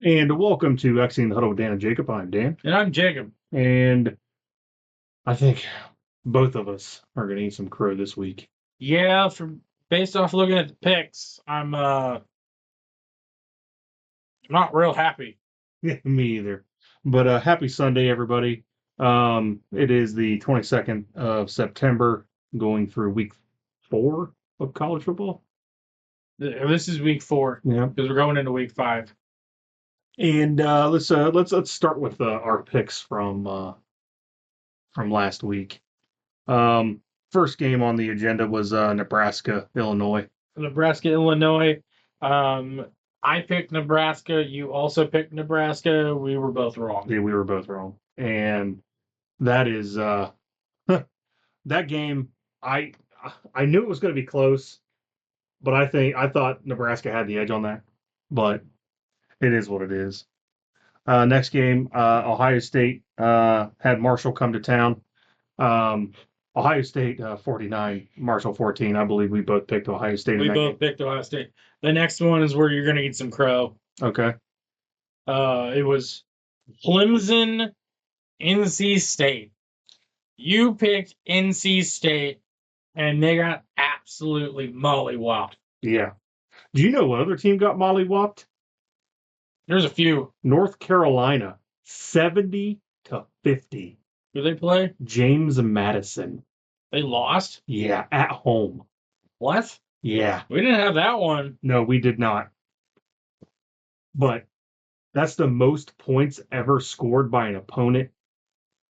And welcome to Exiting the Huddle with Dan and Jacob. I'm Dan. And I'm Jacob. And I think both of us are going to eat some crow this week. Yeah, based off looking at the picks, I'm not real happy. Me either. But happy Sunday, everybody. It is the 22nd of September, going through week 4 of college football. This is week 4. Yeah. Because we're going into week 5. And let's start with our picks from last week. First game on the agenda was Nebraska, Illinois. Nebraska, Illinois. I picked Nebraska. You also picked Nebraska. We were both wrong. Yeah, we were both wrong. And that is that game. I knew it was going to be close, but I thought Nebraska had the edge on that. But it is what it is. Next game, Ohio State had Marshall come to town. Ohio State 49, Marshall 14. I believe we both picked Ohio State. We both picked Ohio State. The next one is where you're going to eat some crow. Okay. It was Clemson, NC State. You picked NC State, and they got absolutely mollywopped. Yeah. Do you know what other team got mollywopped? There's a few. North Carolina, 70-50. Who they play? James Madison. They lost? Yeah, at home. What? Yeah. We didn't have that one. No, we did not. But that's the most points ever scored by an opponent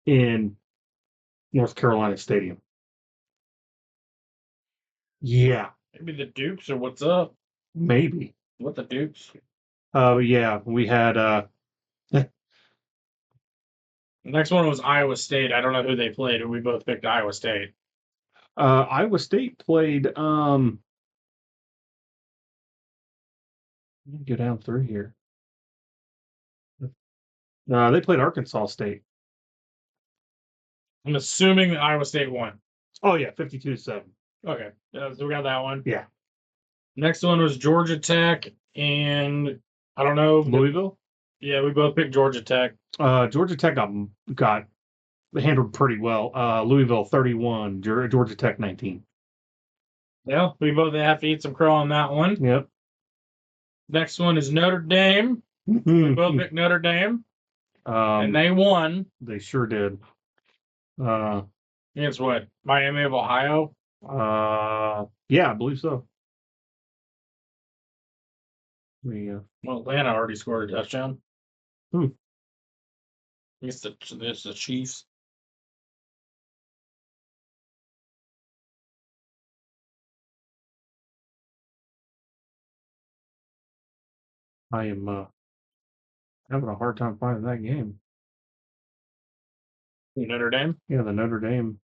in North Carolina Stadium. Yeah. Maybe the Dukes or what's up? Maybe. What the Dukes? Yeah, we had The next one was Iowa State. I don't know who they played, and we both picked Iowa State. Iowa State played let me go down through here. They played Arkansas State. I'm assuming that Iowa State won. Oh yeah, 52-7. Okay, so we got that one. Yeah. Next one was Georgia Tech, and I don't know. Louisville? Yeah, we both picked Georgia Tech. Georgia Tech got handled pretty well. Louisville 31, Georgia Tech 19. Yeah, we both have to eat some crow on that one. Yep. Next one is Notre Dame. We both picked Notre Dame, and they won. They sure did. Against what? Miami of Ohio? Yeah, I believe so. Yeah. Well, Atlanta already scored a touchdown. Who? It's the Chiefs. I am having a hard time finding that game. Notre Dame? Yeah, the Notre Dame.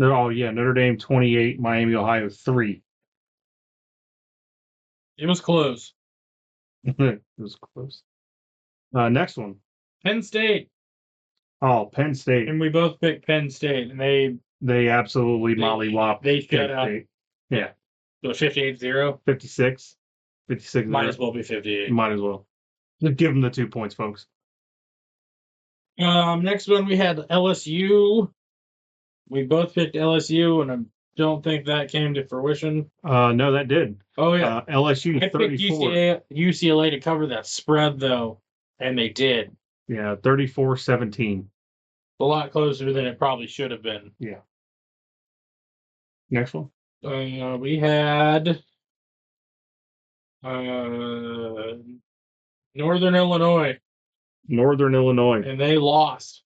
Oh yeah, Notre Dame 28, Miami, Ohio 3. It was close. It was close. Next one. Penn State. Oh, Penn State. And we both picked Penn State, and they absolutely mollywopped. They shut up. Yeah. So 58-0? 56. 56. Might as well be 58. Might as well. Just give them the 2 points, folks. Next one we had LSU. We both picked LSU, and I don't think that came to fruition. No, that did. Oh yeah, LSU I 34. picked UCLA to cover that spread though, and they did. Yeah, 34-17. A lot closer than it probably should have been. Yeah. Next one. We had Northern Illinois. Northern Illinois. And they lost.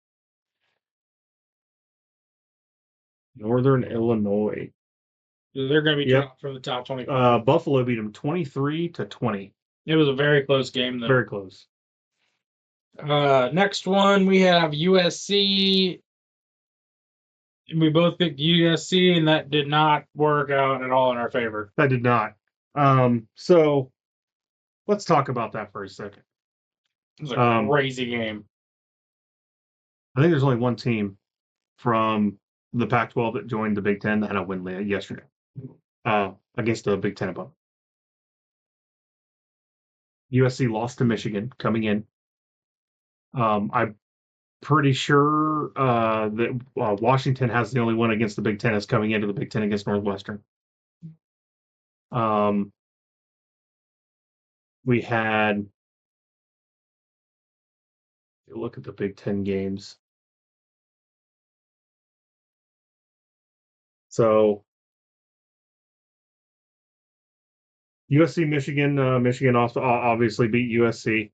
Northern Illinois. They're going to be dropped from the top 25. Buffalo beat them 23-20. It was a very close game, though. Very close. Next one, we have USC. We both picked USC, and that did not work out at all in our favor. That did not. So let's talk about that for a second. It was a crazy game. I think there's only one team from the Pac-12 that joined the Big Ten that had a win yesterday against the Big Ten opponent. USC lost to Michigan coming in. I'm pretty sure that Washington has the only one against the Big Ten is coming into the Big Ten against Northwestern. We had look at the Big Ten games. So USC, Michigan, Michigan also obviously beat USC.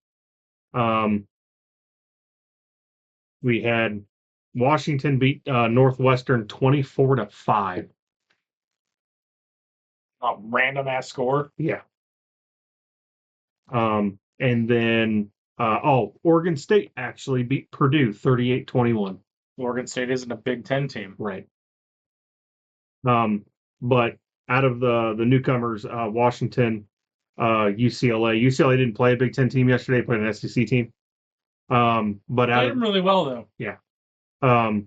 We had Washington beat Northwestern 24-5. A random ass score. Yeah. And then Oregon State actually beat Purdue 38-21. Oregon State isn't a Big Ten team. Right. But out of the newcomers, Washington, UCLA. UCLA didn't play a Big Ten team yesterday, played an SEC team. But Played them really well though. Yeah. But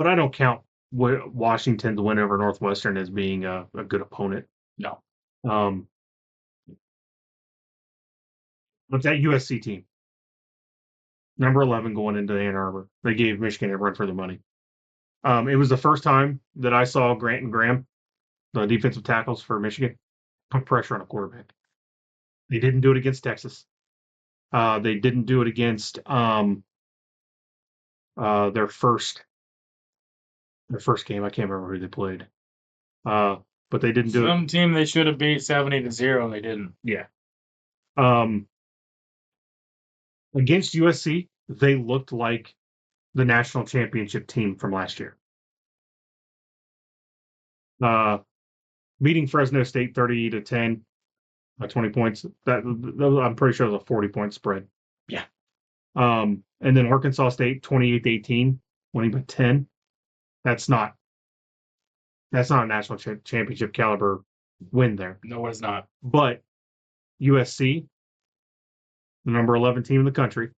I don't count Washington's win over Northwestern as being a good opponent. No. What's that USC team? Number 11 going into Ann Arbor. They gave Michigan a run for their money. It was the first time that I saw Grant and Graham, the defensive tackles for Michigan, put pressure on a quarterback. They didn't do it against Texas. They didn't do it against their first game. I can't remember who they played. But they didn't do it. Some team they should have beat 70-0. They didn't. Yeah. Against USC, they looked like the national championship team from last year. Beating Fresno State 30-10, 20 points. That I'm pretty sure it was a 40-point spread. Yeah. And then Arkansas State 28-18, winning by 10. That's not a national championship caliber win there. No, it's not. But USC, the number 11 team in the country,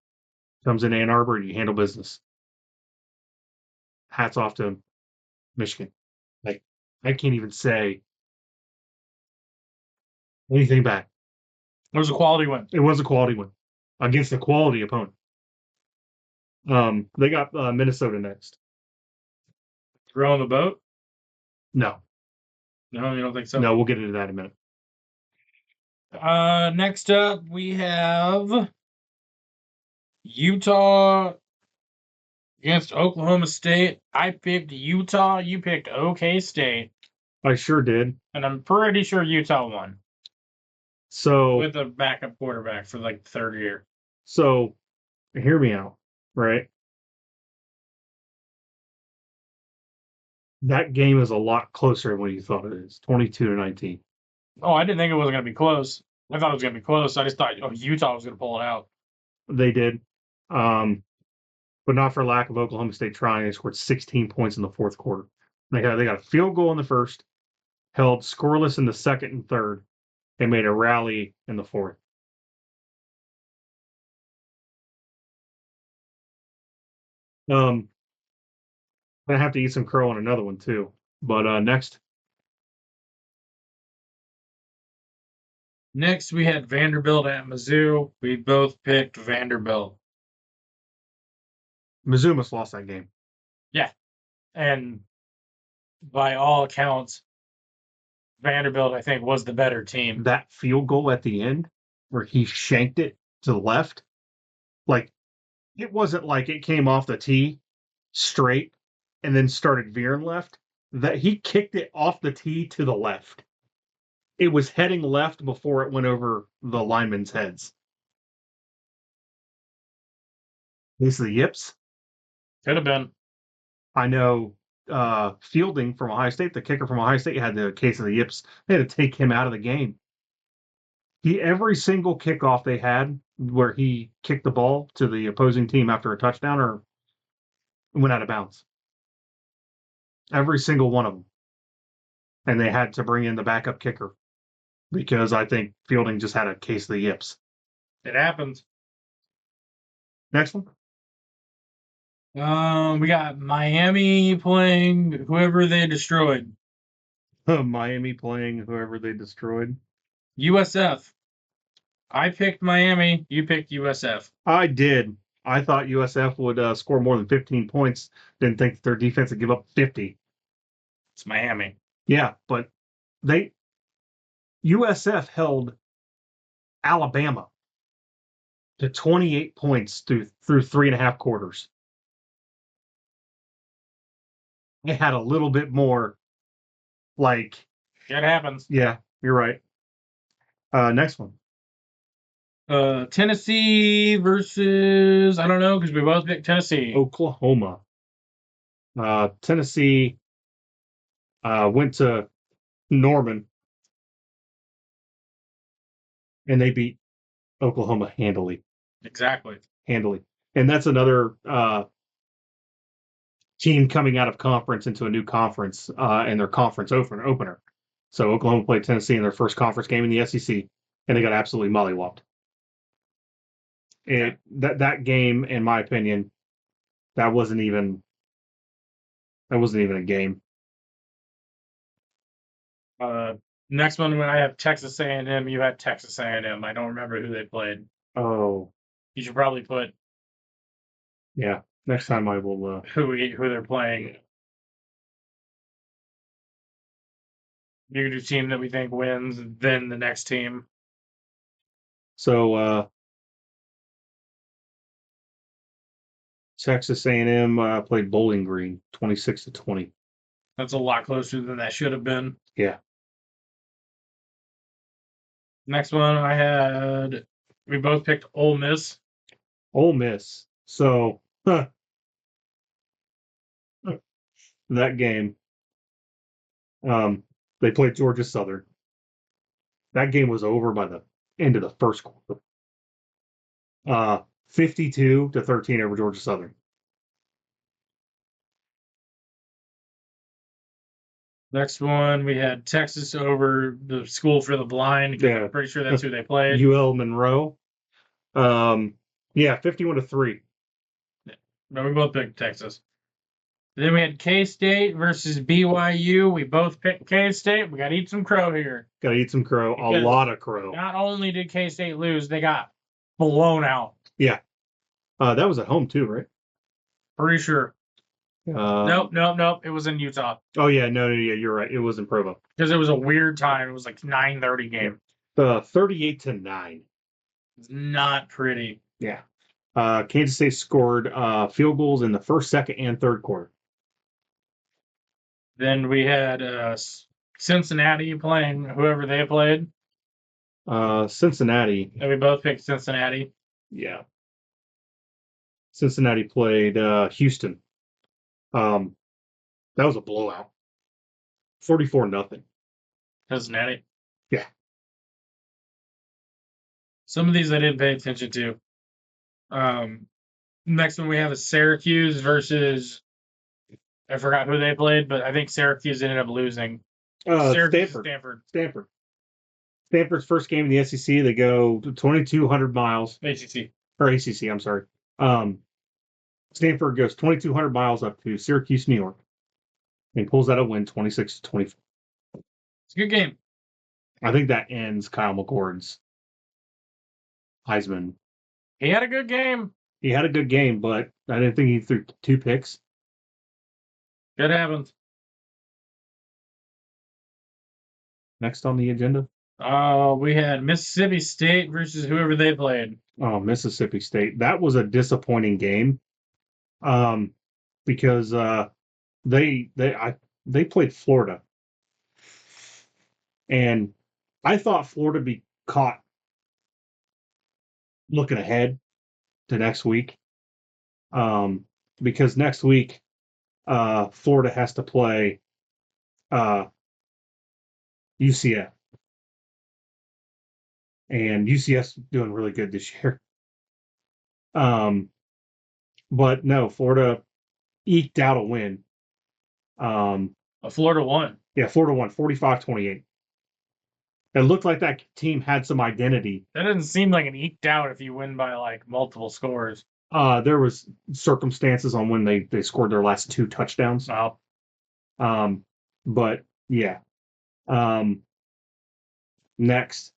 comes in Ann Arbor and you handle business. Hats off to Michigan. Like, I can't even say anything bad. It was a quality win. It was a quality win against a quality opponent. They got Minnesota next. Rowing the boat? No. No, you don't think so? No, we'll get into that in a minute. Next up, we have Utah against Oklahoma State. I picked Utah. You picked OK State. I sure did. And I'm pretty sure Utah won. So with a backup quarterback for like the third year. So hear me out, right? That game is a lot closer than what you thought it is. 22-19. Oh, I didn't think it was going to be close. I thought it was going to be close. I just thought Utah was going to pull it out. They did. But not for lack of Oklahoma State trying. They scored 16 points in the fourth quarter. They got a field goal in the first, held scoreless in the second and third. They made a rally in the fourth. I'm gonna have to eat some crow on another one too. But next. Next, we had Vanderbilt at Mizzou. We both picked Vanderbilt. Mizzou must lost that game. Yeah. And by all accounts, Vanderbilt, I think, was the better team. That field goal at the end where he shanked it to the left, like, it wasn't like it came off the tee straight and then started veering left. That he kicked it off the tee to the left. It was heading left before it went over the linemen's heads. These are the yips? Could have been. I know Fielding from Ohio State, the kicker from Ohio State, had the case of the yips. They had to take him out of the game. Every single kickoff they had where he kicked the ball to the opposing team after a touchdown or went out of bounds. Every single one of them. And they had to bring in the backup kicker because I think Fielding just had a case of the yips. It happens. Next one. We got Miami playing whoever they destroyed. Miami playing whoever they destroyed. USF. I picked Miami. You picked USF. I did. I thought USF would score more than 15 points. Didn't think that their defense would give up 50. It's Miami. Yeah, but they USF held Alabama to 28 points through 3.5 quarters. They had a little bit more, like, It happens. yeah, you're right. Next one. Tennessee versus I don't know because we both picked Tennessee. Oklahoma. Tennessee went to Norman and they beat Oklahoma handily. Exactly. Handily. And that's another team coming out of conference into a new conference and their conference opener. So Oklahoma played Tennessee in their first conference game in the SEC, and they got absolutely mollywopped. That game, in my opinion, that wasn't even a game. Next one, when I have Texas A&M, you had Texas A&M. I don't remember who they played. Oh, You should probably put yeah. Next time I will. who they're playing. You can do team that we think wins, then the next team. So Texas A&M played Bowling Green, 26-20. That's a lot closer than that should have been. Yeah. Next one, we both picked Ole Miss. Ole Miss. So that game, they played Georgia Southern. That game was over by the end of the first quarter. 52-13 over Georgia Southern. Next one, we had Texas over the School for the Blind. Yeah. I'm pretty sure that's who they played. UL Monroe. Yeah, 51-3. But we both picked Texas. Then we had K-State versus BYU. We both picked K-State. We got to eat some crow here. Got to eat some crow. A lot of crow. Not only did K-State lose, they got blown out. Yeah. That was at home too, right? Pretty sure. Nope. It was in Utah. Oh yeah, no, yeah, you're right. It was in Provo. Because it was a weird time. It was like 9:30 game. 38-9. It's not pretty. Yeah. Kansas State scored field goals in the first, second, and third quarter. Then we had Cincinnati playing whoever they played. Cincinnati. And we both picked Cincinnati. Yeah. Cincinnati played Houston. That was a blowout. 44-0. Cincinnati. Yeah. Some of these I didn't pay attention to. Next one we have is Syracuse versus I forgot who they played, but I think Syracuse ended up losing. Stanford. Stanford's first game in the SEC. They go 2,200 miles. ACC. Or ACC, I'm sorry. Stanford goes 2,200 miles up to Syracuse, New York, and pulls out a win 26-24. It's a good game. I think that ends Kyle McCord's Heisman. He had a good game. He had a good game, but I didn't think he threw 2 picks. Good happens. Next on the agenda? We had Mississippi State versus whoever they played. Oh, Mississippi State. That was a disappointing game. Because they played Florida. And I thought Florida would be caught looking ahead to next week. Because next week Florida has to play UCF. And UCF's doing really good this year. But no, Florida eked out a win. Florida won. Yeah, Florida won 45-28. It looked like that team had some identity. That doesn't seem like an eked out if you win by like multiple scores. There was circumstances on when they scored their last 2 touchdowns. Wow. But yeah. Next.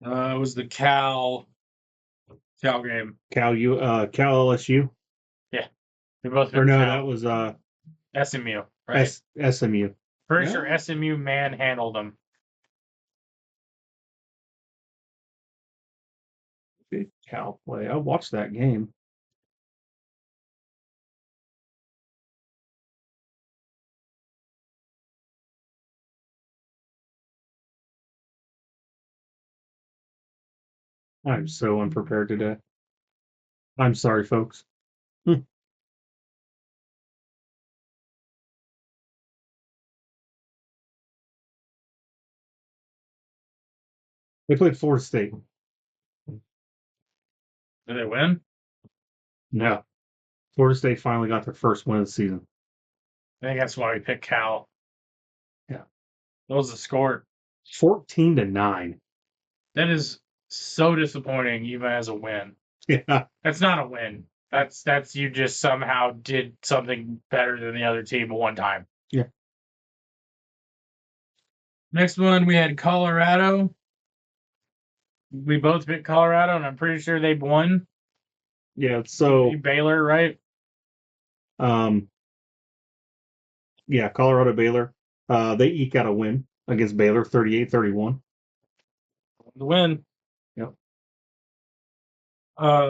It was the Cal game. Cal LSU. Yeah, they both Or picked no, Cal. that was SMU, right? SMU. Pretty Yeah. sure SMU manhandled them. Big Cal play. I watched that game. I'm so unprepared today. I'm sorry, folks. They played Florida State. Did they win? No. Florida State finally got their first win of the season. I think that's why we picked Cal. Yeah. What was the score? 14-9. That is so disappointing, even as a win. Yeah. That's not a win. That's you just somehow did something better than the other team one time. Yeah. Next one, we had Colorado. We both picked Colorado, and I'm pretty sure they won. Yeah. So Baylor, right? Yeah, Colorado Baylor. They eke out a win against Baylor, 38-31. The win. Yep.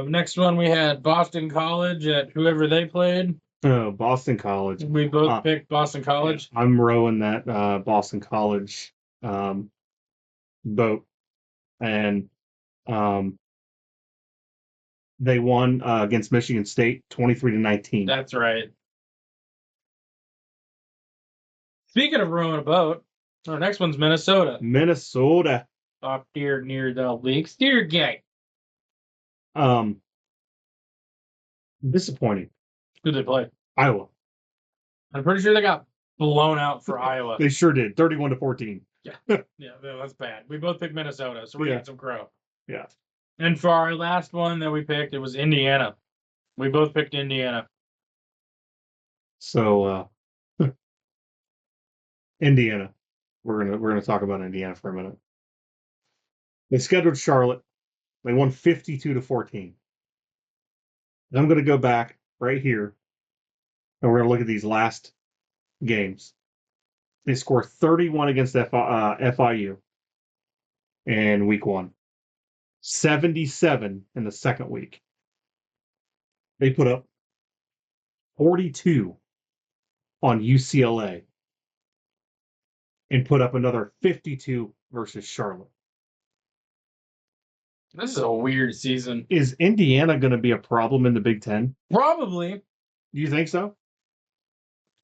Next one, we had Boston College at whoever they played. Boston College. We both picked Boston College. Yeah, I'm rowing that Boston College boat, and they won against Michigan State, 23-19. That's right. Speaking of rowing a boat, our next one's Minnesota. Minnesota. Up here near the Lake Steergate. Disappointing. Who they play? Iowa. I'm pretty sure they got blown out for Iowa. They sure did. 31-14. Yeah, that's bad. We both picked Minnesota, so we're getting some crow. Yeah. And for our last one that we picked, it was Indiana. We both picked Indiana. So Indiana. We're gonna talk about Indiana for a minute. They scheduled Charlotte. They won 52-14. I'm going to go back right here, and we're going to look at these last games. They score 31 against FIU in week 1, 77 in the second week. They put up 42 on UCLA and put up another 52 versus Charlotte. This is a weird season. Is Indiana going to be a problem in the Big Ten? Probably. Do you think so?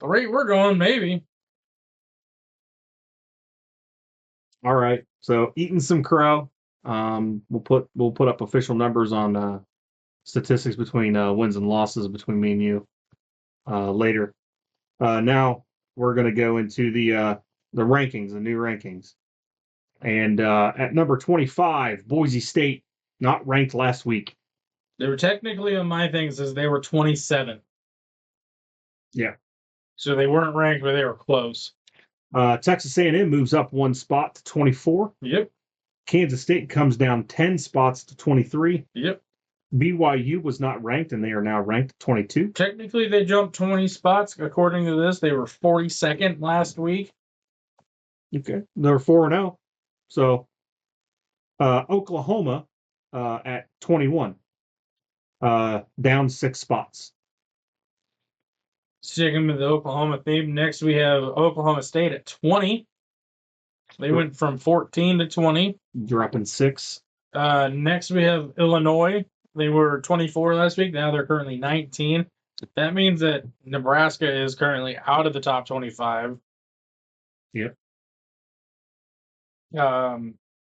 The rate we're going, maybe. All right. So eating some crow. We'll put up official numbers on statistics between wins and losses between me and you later. Now we're going to go into the rankings, the new rankings. And at number 25, Boise State, not ranked last week. They were technically on my thing says they were 27. Yeah. So they weren't ranked, but they were close. Texas A&M moves up 1 spot to 24. Yep. Kansas State comes down 10 spots to 23. Yep. BYU was not ranked, and they are now ranked 22. Technically, they jumped 20 spots. According to this, they were 42nd last week. Okay. They're 4-0. So Oklahoma at 21, down 6 spots. Sticking with the Oklahoma theme. Next, we have Oklahoma State at 20. They went from 14 to 20. Dropping 6. Next, we have Illinois. They were 24 last week. Now they're currently 19. That means that Nebraska is currently out of the top 25. Yep.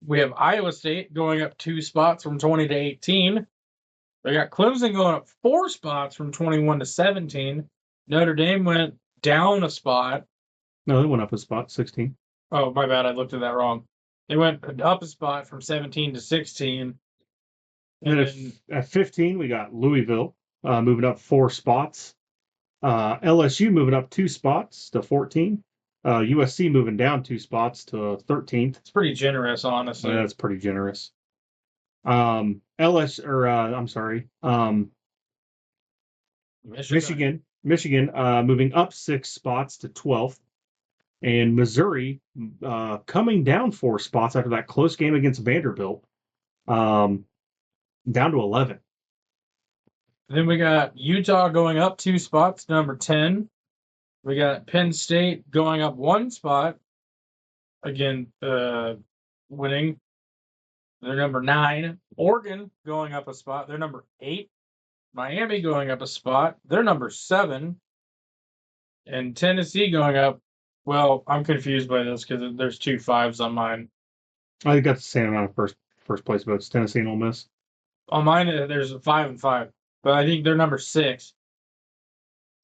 We have Iowa State going up 2 spots from 20 to 18. We got Clemson going up 4 spots from 21 to 17. Notre Dame went down a spot. No, they went up a spot, 16. Oh, my bad. I looked at that wrong. They went up a spot from 17 to 16. And then at 15, we got Louisville moving up 4 spots. LSU moving up 2 spots to 14. USC moving down 2 spots to 13th. It's pretty generous, honestly. That's pretty generous. Michigan moving up 6 spots to 12th, and Missouri coming down 4 spots after that close game against Vanderbilt, down to 11. Then we got Utah going up 2 spots, number 10. We got Penn State going up 1 spot, again, winning. They're number 9. Oregon going up a spot. They're number 8. Miami going up a spot. They're number 7. And Tennessee going up. Well, I'm confused by this because there's 2 5s on mine. I got the same amount of first place votes. Tennessee and Ole Miss. On mine, there's a 5 and 5, but I think they're number 6.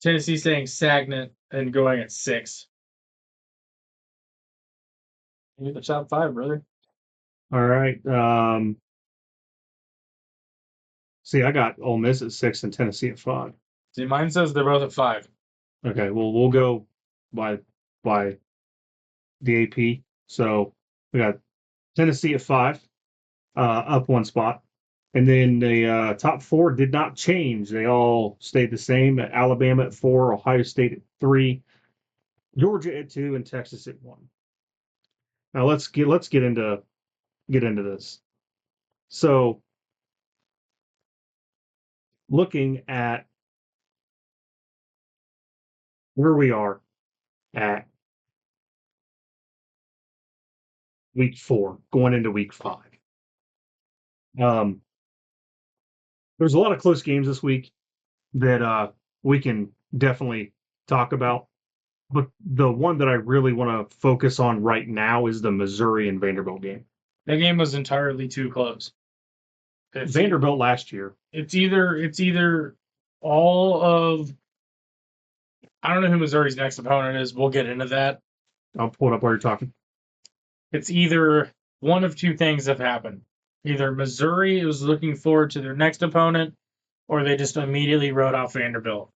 Tennessee staying stagnant and going at 6. You're the top 5, brother. All right. See, I got Ole Miss at 6 and Tennessee at 5. See, mine says they're both at 5. Okay, well, we'll go by the AP. So we got Tennessee at 5, up 1 spot. And then the top 4 did not change. They all stayed the same. Alabama at 4, Ohio State at 3, Georgia at 2, and Texas at 1. Now let's get into this. So looking at where we are at week 4, going into week 5. There's a lot of close games this week that we can definitely talk about. But the one that I really want to focus on right now is the Missouri and Vanderbilt game. That game was entirely too close. Vanderbilt last year. It's either all of. I don't know who Missouri's next opponent is. We'll get into that. I'll pull it up while you're talking. It's either one of 2 things have happened. Either Missouri was looking forward to their next opponent, or they just immediately wrote off Vanderbilt.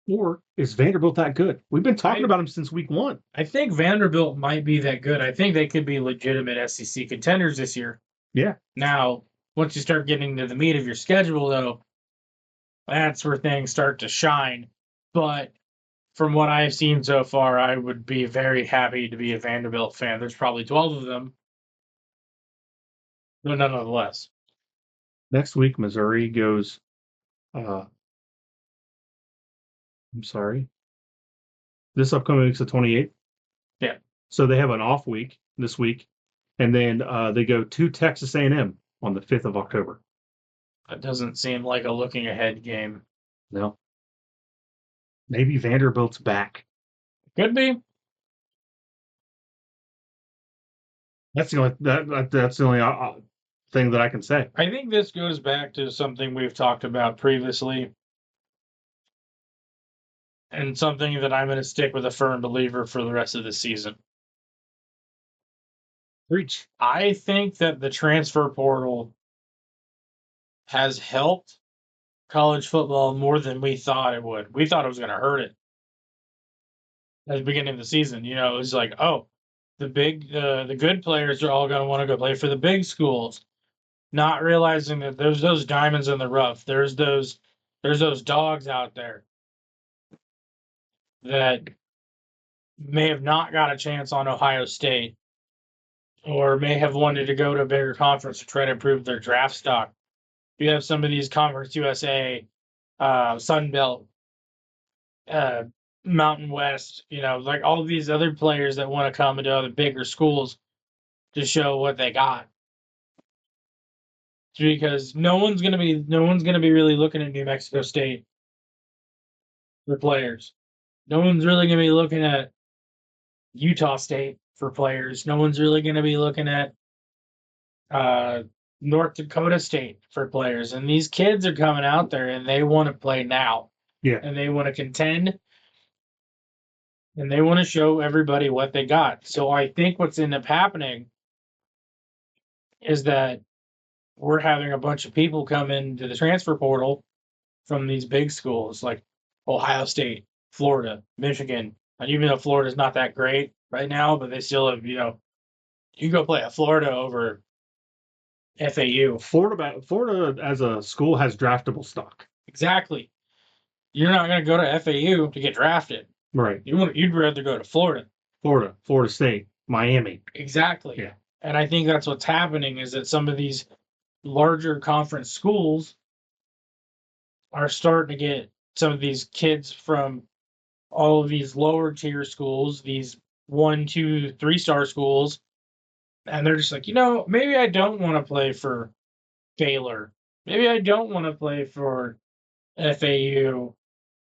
Or is Vanderbilt that good? We've been talking about them since week 1. I think Vanderbilt might be that good. I think they could be legitimate SEC contenders this year. Yeah. Now, once you start getting to the meat of your schedule, though, that's where things start to shine. But from what I've seen so far, I would be very happy to be a Vanderbilt fan. There's probably 12 of them, but nonetheless. Next week, Missouri goes. I'm sorry. This upcoming week's the 28th. Yeah. So they have an off week this week, and then they go to Texas A&M on the 5th of October. That doesn't seem like a looking ahead game. No. Maybe Vanderbilt's back. Could be. That's the only thing that I can say. I think this goes back to something we've talked about previously, and something that I'm going to stick with a firm believer for the rest of the season. Preach. I think that the transfer portal has helped college football more than we thought it would. We thought it was going to hurt it at the beginning of the season. You know, it was like, oh, the good players are all going to want to go play for the big schools, not realizing that there's those diamonds in the rough. There's those dogs out there that may have not got a chance on Ohio State, or may have wanted to go to a bigger conference to try to improve their draft stock. You have some of these Conference USA, Sun Belt, Mountain West, like all of these other players that want to come into other bigger schools to show what they got. Because no one's gonna be really looking at New Mexico State for players. No one's really gonna be looking at Utah State for players. No one's really gonna be looking at North Dakota State for players. And these kids are coming out there and they want to play now. Yeah. And they want to contend. And they want to show everybody what they got. So I think what's ended up happening is that we're having a bunch of people come into the transfer portal from these big schools like Ohio State, Florida, Michigan. And even though Florida's not that great right now, but they still have, you go play at Florida over FAU. Florida as a school has draftable stock. Exactly. You're not going to go to FAU to get drafted. Right. You'd rather go to Florida. Florida State, Miami. Exactly. Yeah. And I think that's what's happening is that some of these larger conference schools are starting to get some of these kids from all of these lower tier schools, these 1, 2, 3-star schools, and they're just like, maybe I don't want to play for Baylor. Maybe I don't want to play for FAU,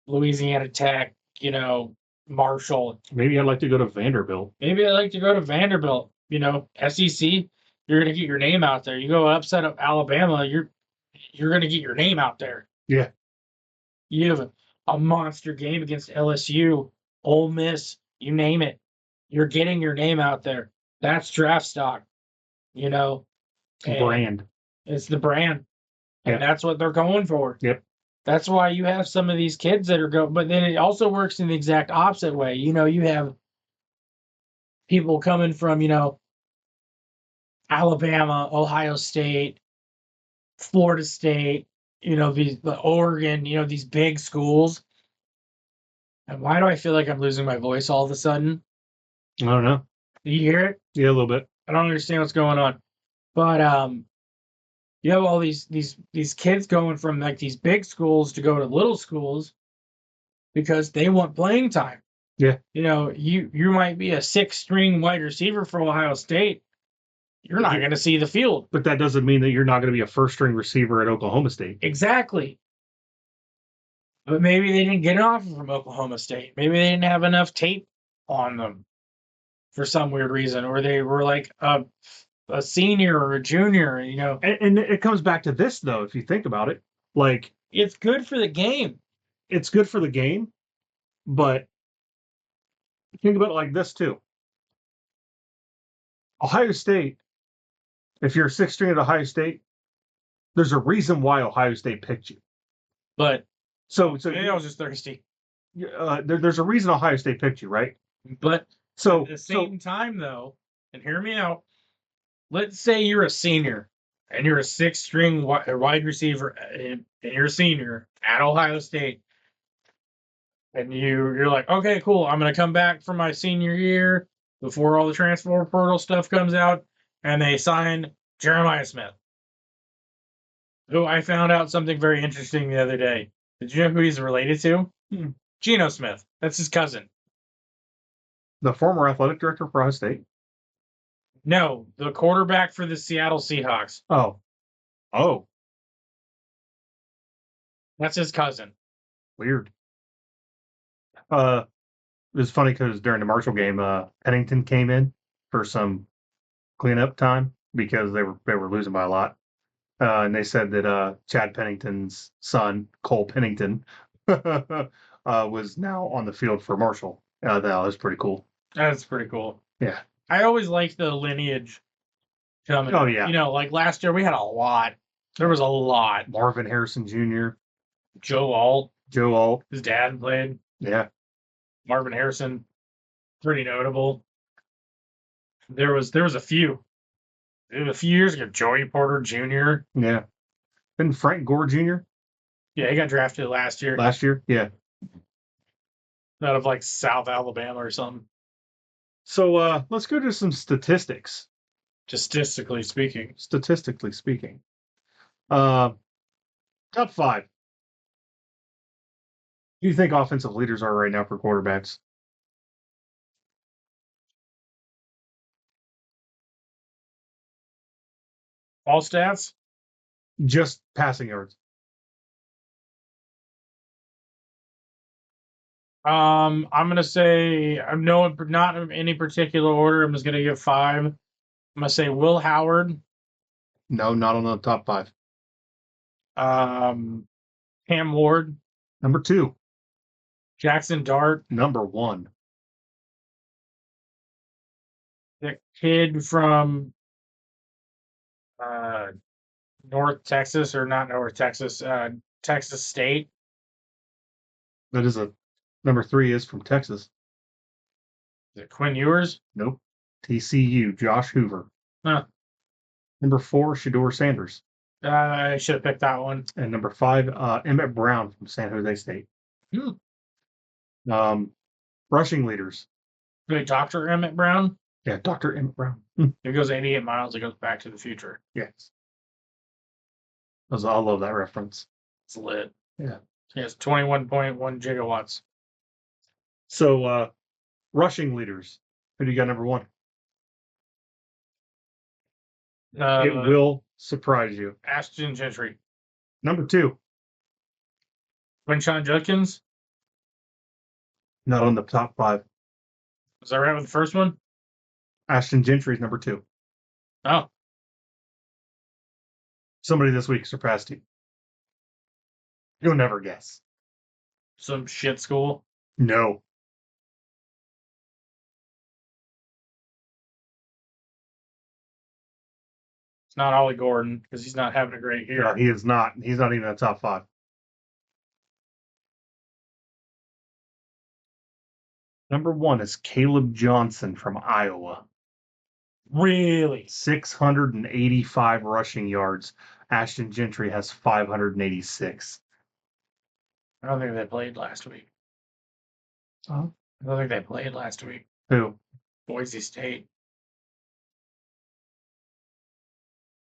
Louisiana Tech, Marshall. Maybe I'd like to go to Vanderbilt. Maybe I'd like to go to Vanderbilt. SEC, you're gonna get your name out there. You go upset of Alabama, you're gonna get your name out there. Yeah. You have a monster game against LSU, Ole Miss, you name it. You're getting your name out there. That's draft stock, Brand. It's the brand. And Yep. that's what they're going for. Yep. That's why you have some of these kids that are going, but then it also works in the exact opposite way. You have people coming from, Alabama, Ohio State, Florida State, the Oregon, these big schools. And why do I feel like I'm losing my voice all of a sudden? I don't know. Do you hear it? Yeah, a little bit. I don't understand what's going on. But you have all these kids going from like these big schools to go to little schools because they want playing time. Yeah. You might be a 6-string wide receiver for Ohio State. You're not going to see the field. But that doesn't mean that you're not going to be a first-string receiver at Oklahoma State. Exactly. But maybe they didn't get an offer from Oklahoma State. Maybe they didn't have enough tape on them for some weird reason, or they were like a senior or a junior, And it comes back to this, though, if you think about it. Like, it's good for the game. It's good for the game, but think about it like this, too. Ohio State, if you're a 6th string at Ohio State, there's a reason why Ohio State picked you. But so maybe I was just thirsty. There's a reason Ohio State picked you, right? But so at the same time, though, and hear me out, let's say you're a senior and you're a 6th-string wide receiver and you're a senior at Ohio State. And you're like, okay, cool. I'm going to come back for my senior year before all the transfer portal stuff comes out. And they sign Jeremiah Smith. Who I found out something very interesting the other day. Did you know who he's related to? Geno Smith. That's his cousin. The former athletic director for Ohio State? No, the quarterback for the Seattle Seahawks. Oh. That's his cousin. Weird. It was funny because during the Marshall game, Pennington came in for some cleanup time because they were losing by a lot. And they said that Chad Pennington's son, Cole Pennington, was now on the field for Marshall. That was pretty cool. That's pretty cool. Yeah. I always liked the lineage coming. Oh, yeah. Like last year we had a lot. There was a lot. Marvin Harrison Jr. Joe Alt. His dad played. Yeah. Marvin Harrison. Pretty notable. There was a few. A few years ago, Joey Porter Jr. Yeah. Didn't Frank Gore Jr.? Yeah, he got drafted last year. Last year? Yeah. Out of like South Alabama or something. So let's go to some statistics. Statistically speaking. Top 5. Who do you think offensive leaders are right now for quarterbacks? All stats? Just passing yards. I'm gonna say not in any particular order. I'm just gonna give 5. I'm gonna say Will Howard. No, not on the top 5. Cam Ward. Number 2. Jackson Dart. Number 1. The kid from North Texas, or not North Texas, Texas State. That is number 3 is from Texas. Is it Quinn Ewers? Nope. TCU, Josh Hoover. Huh. Number 4, Shador Sanders. I should have picked that one. And number 5, Emmett Brown from San Jose State. Rushing leaders. Wait, Dr. Emmett Brown? Yeah, Dr. Emmett Brown. It goes 88 miles. It goes Back to the Future. Yes. I love that reference. It's lit. Yeah. He has 21.1 gigawatts. So, rushing leaders. Who do you got number 1? It will surprise you. Ashton Gentry. Number 2. Quinshon Judkins. Not on the top 5. Was that right with the first one? Ashton Gentry is number 2. Oh. Somebody this week surpassed you. You'll never guess. Some shit school. No. It's not Ollie Gordon because he's not having a great year. No, he is not. He's not even in the top 5. Number 1 is Caleb Johnson from Iowa. Really? 685 rushing yards. Ashton Gentry has 586. I don't think they played last week. Huh? I don't think they played last week. Who? Boise State.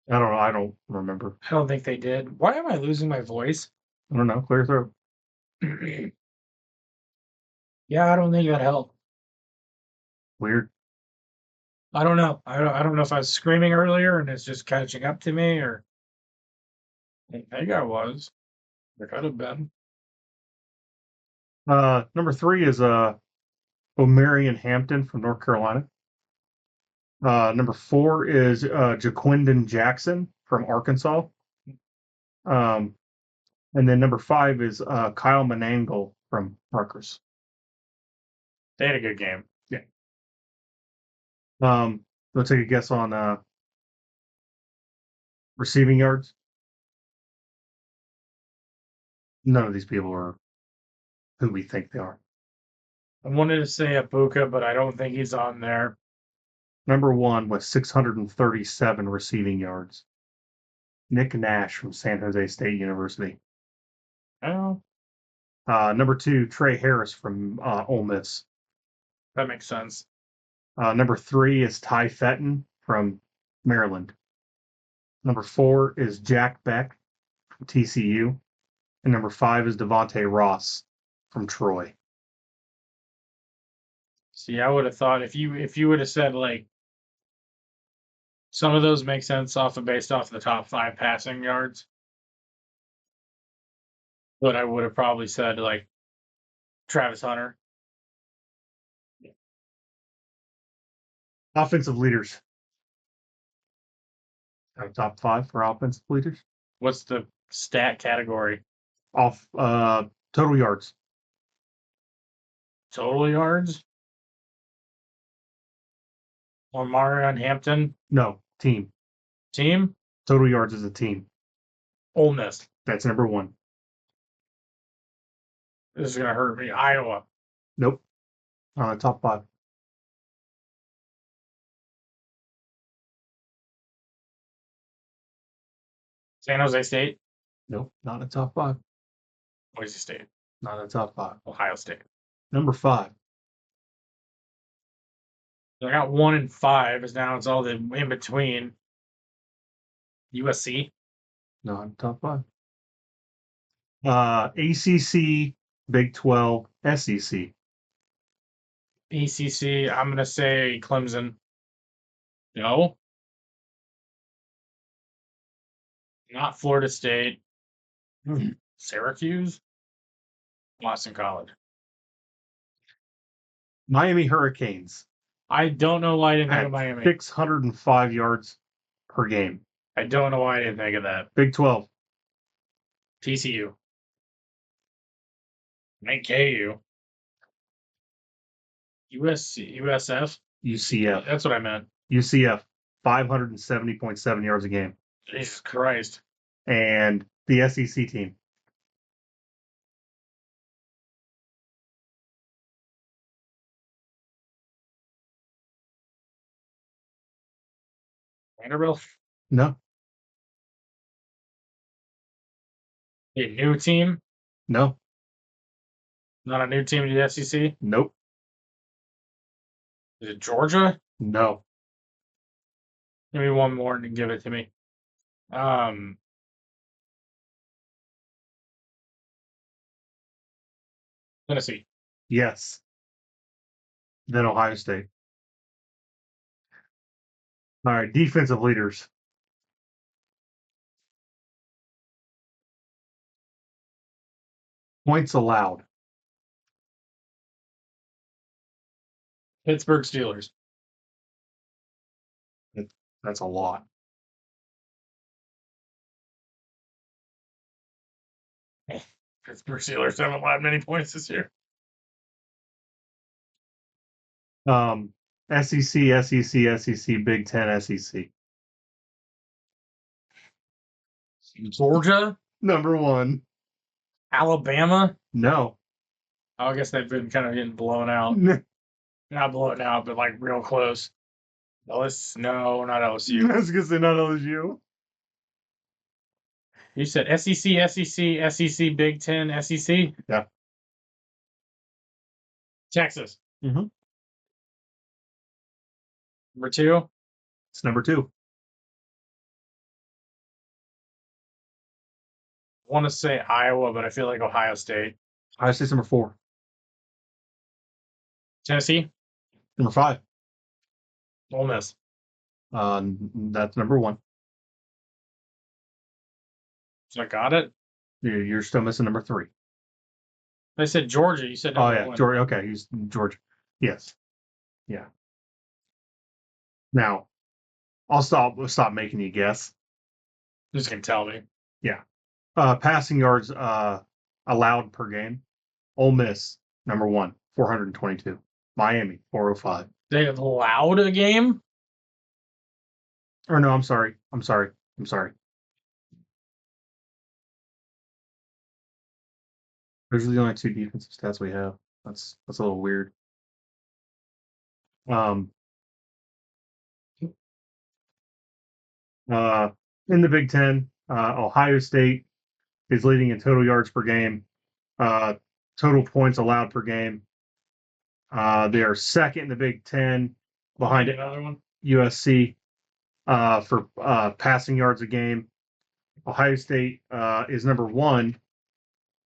I don't know. I don't remember. I don't think they did. Why am I losing my voice? I don't know. Clear throat. Yeah, I don't think that helped. Weird. I don't know. I don't know if I was screaming earlier and it's just catching up to me, or I think I was. It could have been. Number 3 is O'Marion Hampton from North Carolina. Number 4 is Jaquindon Jackson from Arkansas. And then number 5 is Kyle Manangle from Rutgers. They had a good game. Yeah. Let's take a guess on receiving yards. None of these people are who we think they are. I wanted to say Abuka, but I don't think he's on there. Number 1 with 637 receiving yards. Nick Nash from San Jose State University. Oh, Number 2, Trey Harris from Ole Miss. that makes sense. Number 3 is Ty Fenton from Maryland. Number 4 is Jack Beck from TCU. And number 5 is Devontae Ross from Troy. See, I would have thought if you would have said like some of those make sense based off the top 5 passing yards. But I would have probably said like Travis Hunter. Offensive leaders. Top 5 for offensive leaders. What's the stat category? Off total yards. Total yards? Or Marion Hampton? No, team. Team? Total yards is a team. Ole Miss. That's number 1. This is gonna hurt me. Iowa. Nope. Top 5. San Jose State. Nope, not in the top 5. Boise State. Not in the top 5. Ohio State. Number 5. I got 1 and 5, as now it's all the in between. USC. Not in top 5. ACC, Big 12, SEC. ACC. I'm gonna say Clemson. No. Not Florida State. Syracuse. Boston College. Miami Hurricanes. I don't know why I didn't think of Miami. 605 yards per game. I don't know why I didn't think of that. Big 12. TCU. KU. USC. USF. UCF. That's what I meant. UCF. 570.7 yards a game. Jesus Christ. And the SEC team. Vanderbilt. No. A new team? No. Not a new team to the SEC? Nope. Is it Georgia? No. Give me one more and give it to me. Tennessee. Yes. Then Ohio State. All right. Defensive leaders. Points allowed. Pittsburgh Steelers. That's a lot. Pittsburgh Steelers haven't allowed many points this year. SEC, SEC, Big Ten, SEC. Georgia? Number one. Alabama? No. Oh, I guess they've been kind of getting blown out. Not blown out, but like real close. No, not LSU. I was gonna say not LSU. You said SEC, SEC, Big Ten, SEC? Yeah. Texas. Mm-hmm. Number 2? It's number 2. I want to say Iowa, but I feel like Ohio State. Ohio State's number 4. Tennessee? Number 5. Ole Miss. That's number 1. So I got it. You're still missing number 3. I said Georgia. You said number 1. Georgia. Okay, he's Georgia. Yes. Yeah. Now, I'll stop making you guess. Just gonna tell me. Yeah. Passing yards allowed per game. Ole Miss, number 1, 422. Miami, 405. They allowed a game? Or no, I'm sorry. Those are the only 2 defensive stats we have. That's a little weird. In the Big Ten, Ohio State is leading in total yards per game, total points allowed per game. They are second in the Big Ten behind another one. USC for passing yards a game. Ohio State is number 1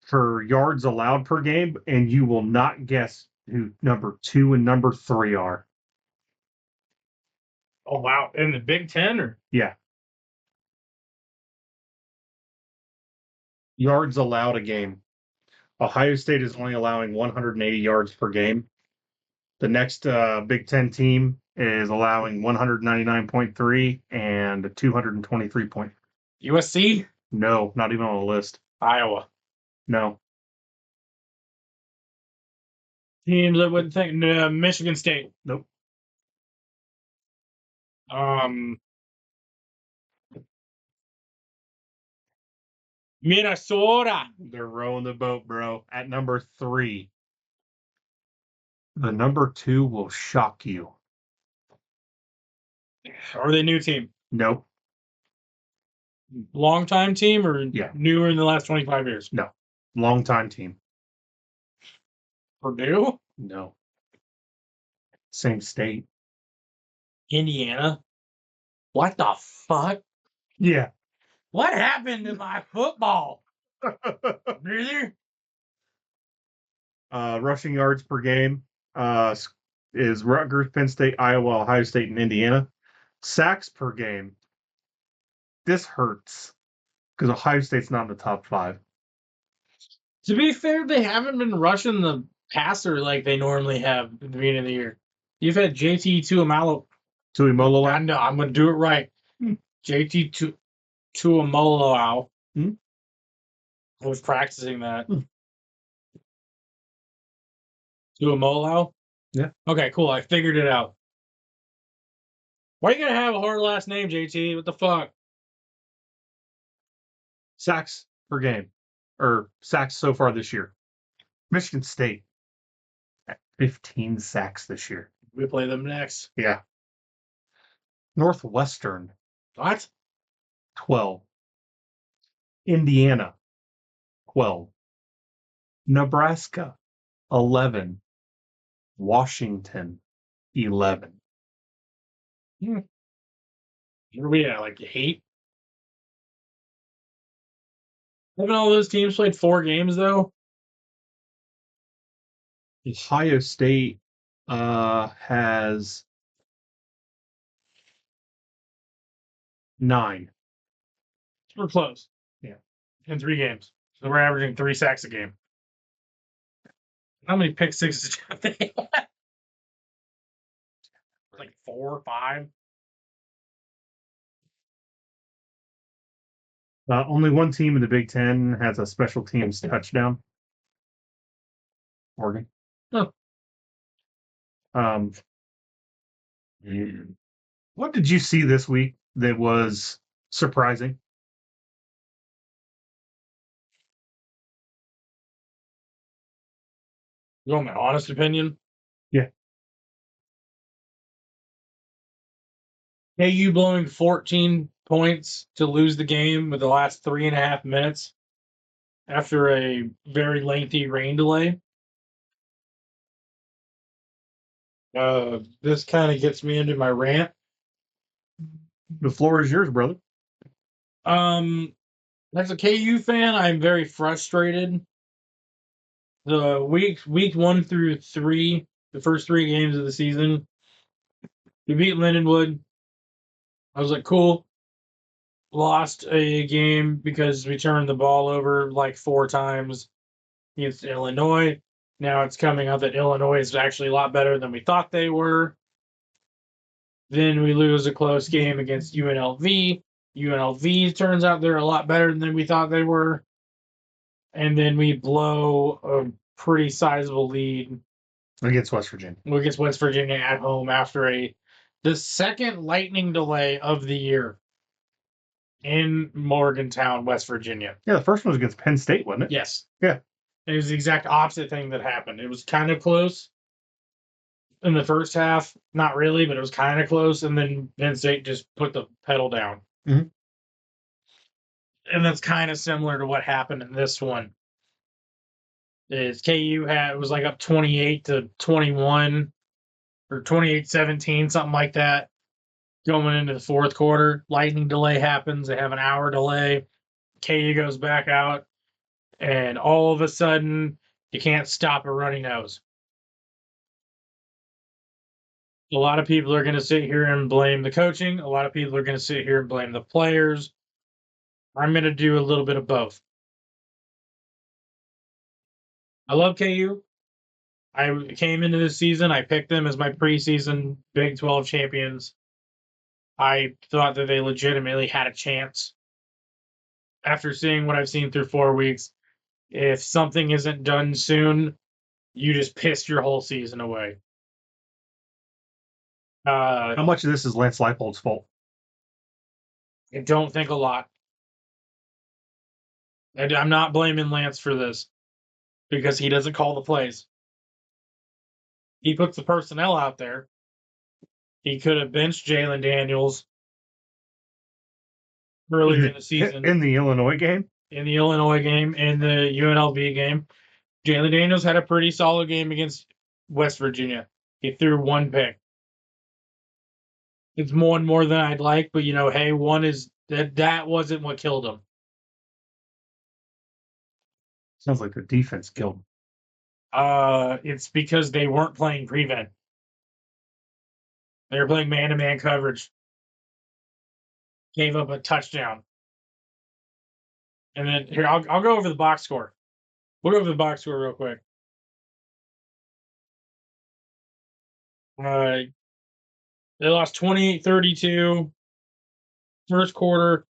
for yards allowed per game, and you will not guess who number 2 and number 3 are. Oh wow! In the Big Ten, or yeah, yards allowed a game. Ohio State is only allowing 180 yards per game. The next Big Ten team is allowing 199.3 and 223 point. USC? No, not even on the list. Iowa. No. Teams I wouldn't think. Michigan State. Nope. Minnesota. They're rowing the boat, bro. At number 3. The number 2 will shock you. Are they new team? Nope. Long time team or newer in the last 25 years? No. Long time team. Purdue? No. Same state. Indiana? What the fuck? Yeah. What happened to my football? Really? Rushing yards per game is Rutgers, Penn State, Iowa, Ohio State, and Indiana. Sacks per game. This hurts because Ohio State's not in the top 5. To be fair, they haven't been rushing the passer like they normally have at the beginning of the year. You've had JT Tuimoloau. I know, I'm going to do it right. JT Tuimoloau. I was practicing that. Tuimoloau? Yeah. Okay, cool. I figured it out. Why you gotta have a hard last name, JT? What the fuck? Sacks per game. Or sacks so far this year. Michigan State at 15 sacks this year. We play them next. Yeah. Northwestern. What? 12. Indiana, 12. Nebraska, 11. Washington, 11. What are we at? Like 8? Haven't all those teams played 4 games though? Ohio State has 9. We're close. Yeah. In 3 games. So we're averaging 3 sacks a game. How many pick sixes have they had? Like 4 or 5? Only one team in the Big Ten has a special teams touchdown. Oregon. Huh. What did you see this week that was surprising? You want my honest opinion? Yeah. KU blowing 14 points to lose the game with the last 3.5 minutes after a very lengthy rain delay. This kind of gets me into my rant. The floor is yours, brother. As a KU fan, I'm very frustrated. The week 1 through 3, the first 3 games of the season, we beat Lindenwood. I was like, cool. Lost a game because we turned the ball over like 4 times against Illinois. Now it's coming out that Illinois is actually a lot better than we thought they were. Then we lose a close game against UNLV. UNLV turns out they're a lot better than we thought they were. And then we blow a pretty sizable lead Against West Virginia. against West Virginia at home after the second lightning delay of the year in Morgantown, West Virginia. Yeah, the first one was against Penn State, wasn't it? Yes. Yeah. It was the exact opposite thing that happened. It was kind of close in the first half. Not really, but it was kind of close. And then Penn State just put the pedal down. Mhm. And that's kind of similar to what happened in this one. Is KU was like up 28-21 or 28-17, something like that. Going into the fourth quarter, lightning delay happens. They have an hour delay. KU goes back out, and all of a sudden, you can't stop a runny nose. A lot of people are going to sit here and blame the coaching. A lot of people are going to sit here and blame the players. I'm going to do a little bit of both. I love KU. I came into this season, I picked them as my preseason Big 12 champions. I thought that they legitimately had a chance. After seeing what I've seen through 4 weeks, if something isn't done soon, you just pissed your whole season away. How much of this is Lance Leipold's fault? I don't think a lot. I'm not blaming Lance for this because he doesn't call the plays. He puts the personnel out there. He could have benched Jalen Daniels earlier in the season. In the Illinois game? In the Illinois game, in the UNLV game. Jalen Daniels had a pretty solid game against West Virginia. He threw 1 pick. It's more than I'd like, but hey, that wasn't what killed him. Sounds like the defense killed him. It's because they weren't playing prevent. They were playing man-to-man coverage. Gave up a touchdown. And then here, I'll go over the box score. We'll go over the box score real quick. They lost 28-32. First quarter,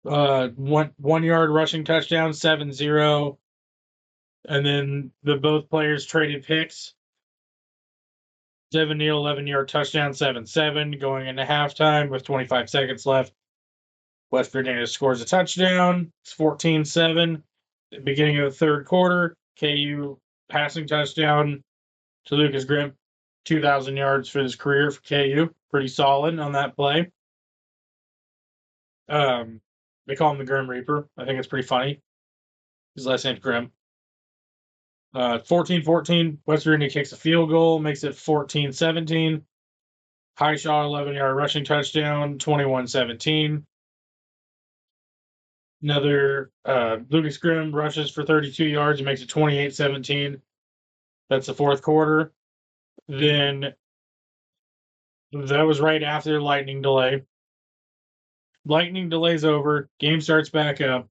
1 yard rushing touchdown, 7-0. And then both players traded picks. Devin Neal, 11-yard touchdown, 7-7, going into halftime with 25 seconds left. West Virginia scores a touchdown. It's 14-7. Beginning of the third quarter, KU passing touchdown to Lucas Grimp. 2,000 yards for his career for KU. Pretty solid on that play. They call him the Grim Reaper. I think it's pretty funny. His last name's Grim. 14-14, West Virginia kicks a field goal, makes it 14-17. High shot, 11-yard rushing touchdown, 21-17. Another Lucas Grimm rushes for 32 yards and makes it 28-17. That's the fourth quarter. Then that was right after the lightning delay. Lightning delay's over. Game starts back up.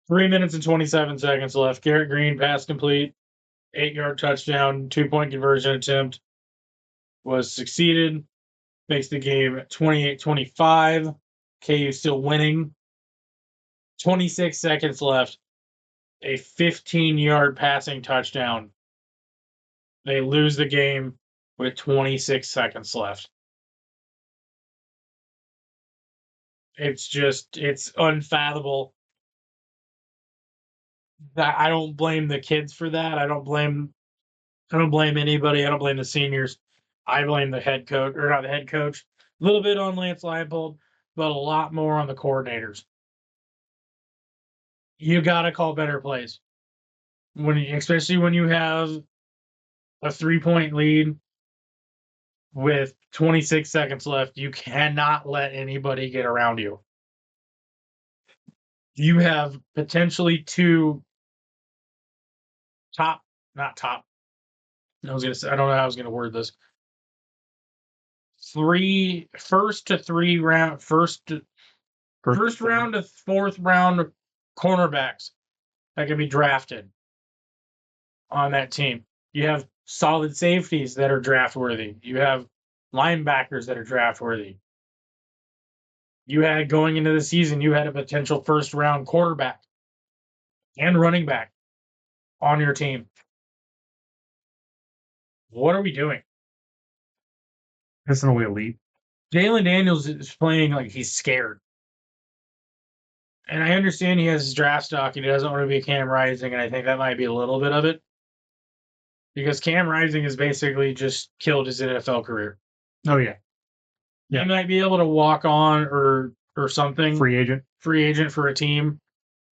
3 minutes and 27 seconds left. Garrett Green, pass complete. 8-yard touchdown, 2-point conversion attempt was succeeded. Makes the game 28-25. KU still winning. 26 seconds left. A 15-yard passing touchdown. They lose the game with 26 seconds left. It's unfathomable. I don't blame the kids for that. I don't blame anybody. I don't blame the seniors. I blame the head coach, or not the head coach. A little bit on Lance Leipold, but a lot more on the coordinators. You got to call better plays. Especially when you have a 3-point lead with 26 seconds left, you cannot let anybody get around you. You have potentially two not top. I was gonna say, I don't know how I was gonna word this. First round to fourth round cornerbacks that can be drafted on that team. You have solid safeties that are draft worthy. You have linebackers that are draft worthy. You had going into the season, you had a potential first round quarterback and running back on your team. What are we doing? Pissing away elite. Jalen Daniels is playing like he's scared. And I understand he has his draft stock and he doesn't want to be Cam Rising, and I think that might be a little bit of it. Because Cam Rising has basically just killed his NFL career. Oh, yeah. He might be able to walk on or something. Free agent for a team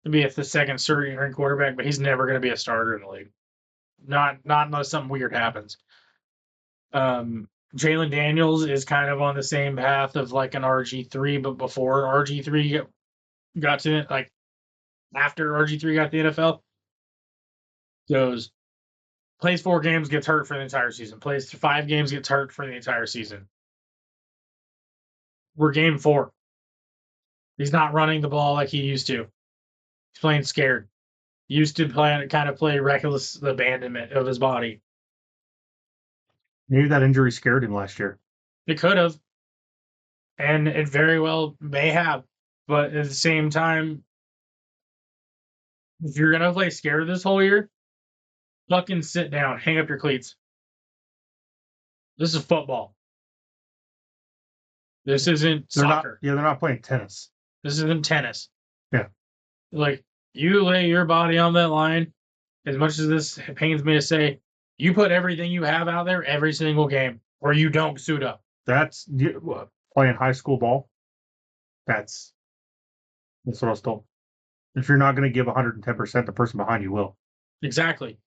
to be the second starting quarterback, but he's never going to be a starter in the league. Not unless something weird happens. Jalen Daniels is kind of on the same path of like an RG3, but before RG3 got to it, like after RG3 got the NFL, plays 4 games, gets hurt for the entire season. Plays 5 games, gets hurt for the entire season. We're game 4. He's not running the ball like he used to. He's playing scared. Used to play reckless abandonment of his body. Maybe that injury scared him last year. It could have. And it very well may have. But at the same time, if you're going to play scared this whole year, fucking sit down. Hang up your cleats. This is football. This isn't soccer. They're not playing tennis. This isn't tennis. Yeah. Like, you lay your body on that line, as much as this pains me to say, you put everything you have out there every single game, or you don't suit up. That's playing high school ball. That's what I was told. If you're not going to give 110%, the person behind you will. Exactly.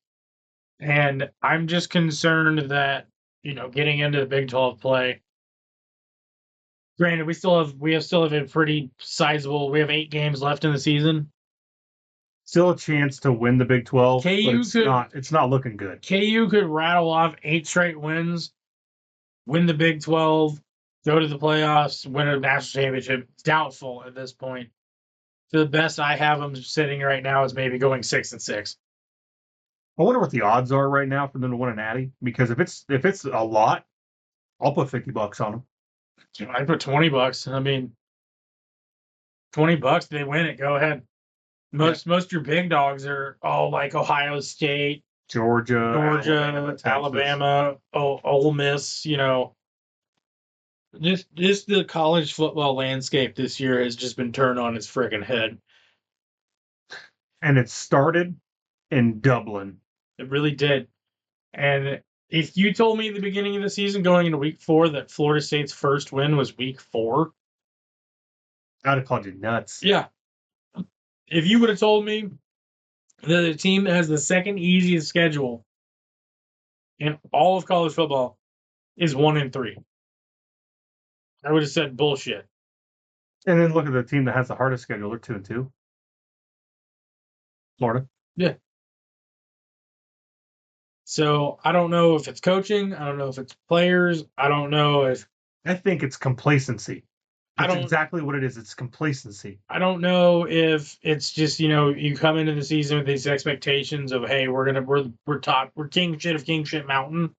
And I'm just concerned that, getting into the Big 12 play, granted, we still have a pretty sizable, we have 8 games left in the season. Still a chance to win the Big 12, but it's not looking good. KU could rattle off 8 straight wins, win the Big 12, go to the playoffs, win a national championship. It's doubtful at this point. The best I have them sitting right now is maybe going 6-6. I wonder what the odds are right now for them to win a natty. Because if it's a lot, I'll put $50 on them. I'd put $20. I mean, $20, they win it. Go ahead. Most of your big dogs are all like Ohio State, Georgia, Alabama, Ole Miss. Just the college football landscape this year has just been turned on its freaking head. And it started in Dublin. It really did. And if you told me at the beginning of the season, going into week 4, that Florida State's first win was week 4, I'd have called you nuts. Yeah. If you would have told me that a team that has the second easiest schedule in all of college football is 1-3, I would have said bullshit. And then look at the team that has the hardest schedule. They're 2-2. Florida. Yeah. So I don't know if it's coaching. I don't know if it's players. I don't know if I think it's complacency. That's exactly what it is. It's complacency. I don't know if it's just, you come into the season with these expectations of, hey, we're top, we're king shit of king shit mountain.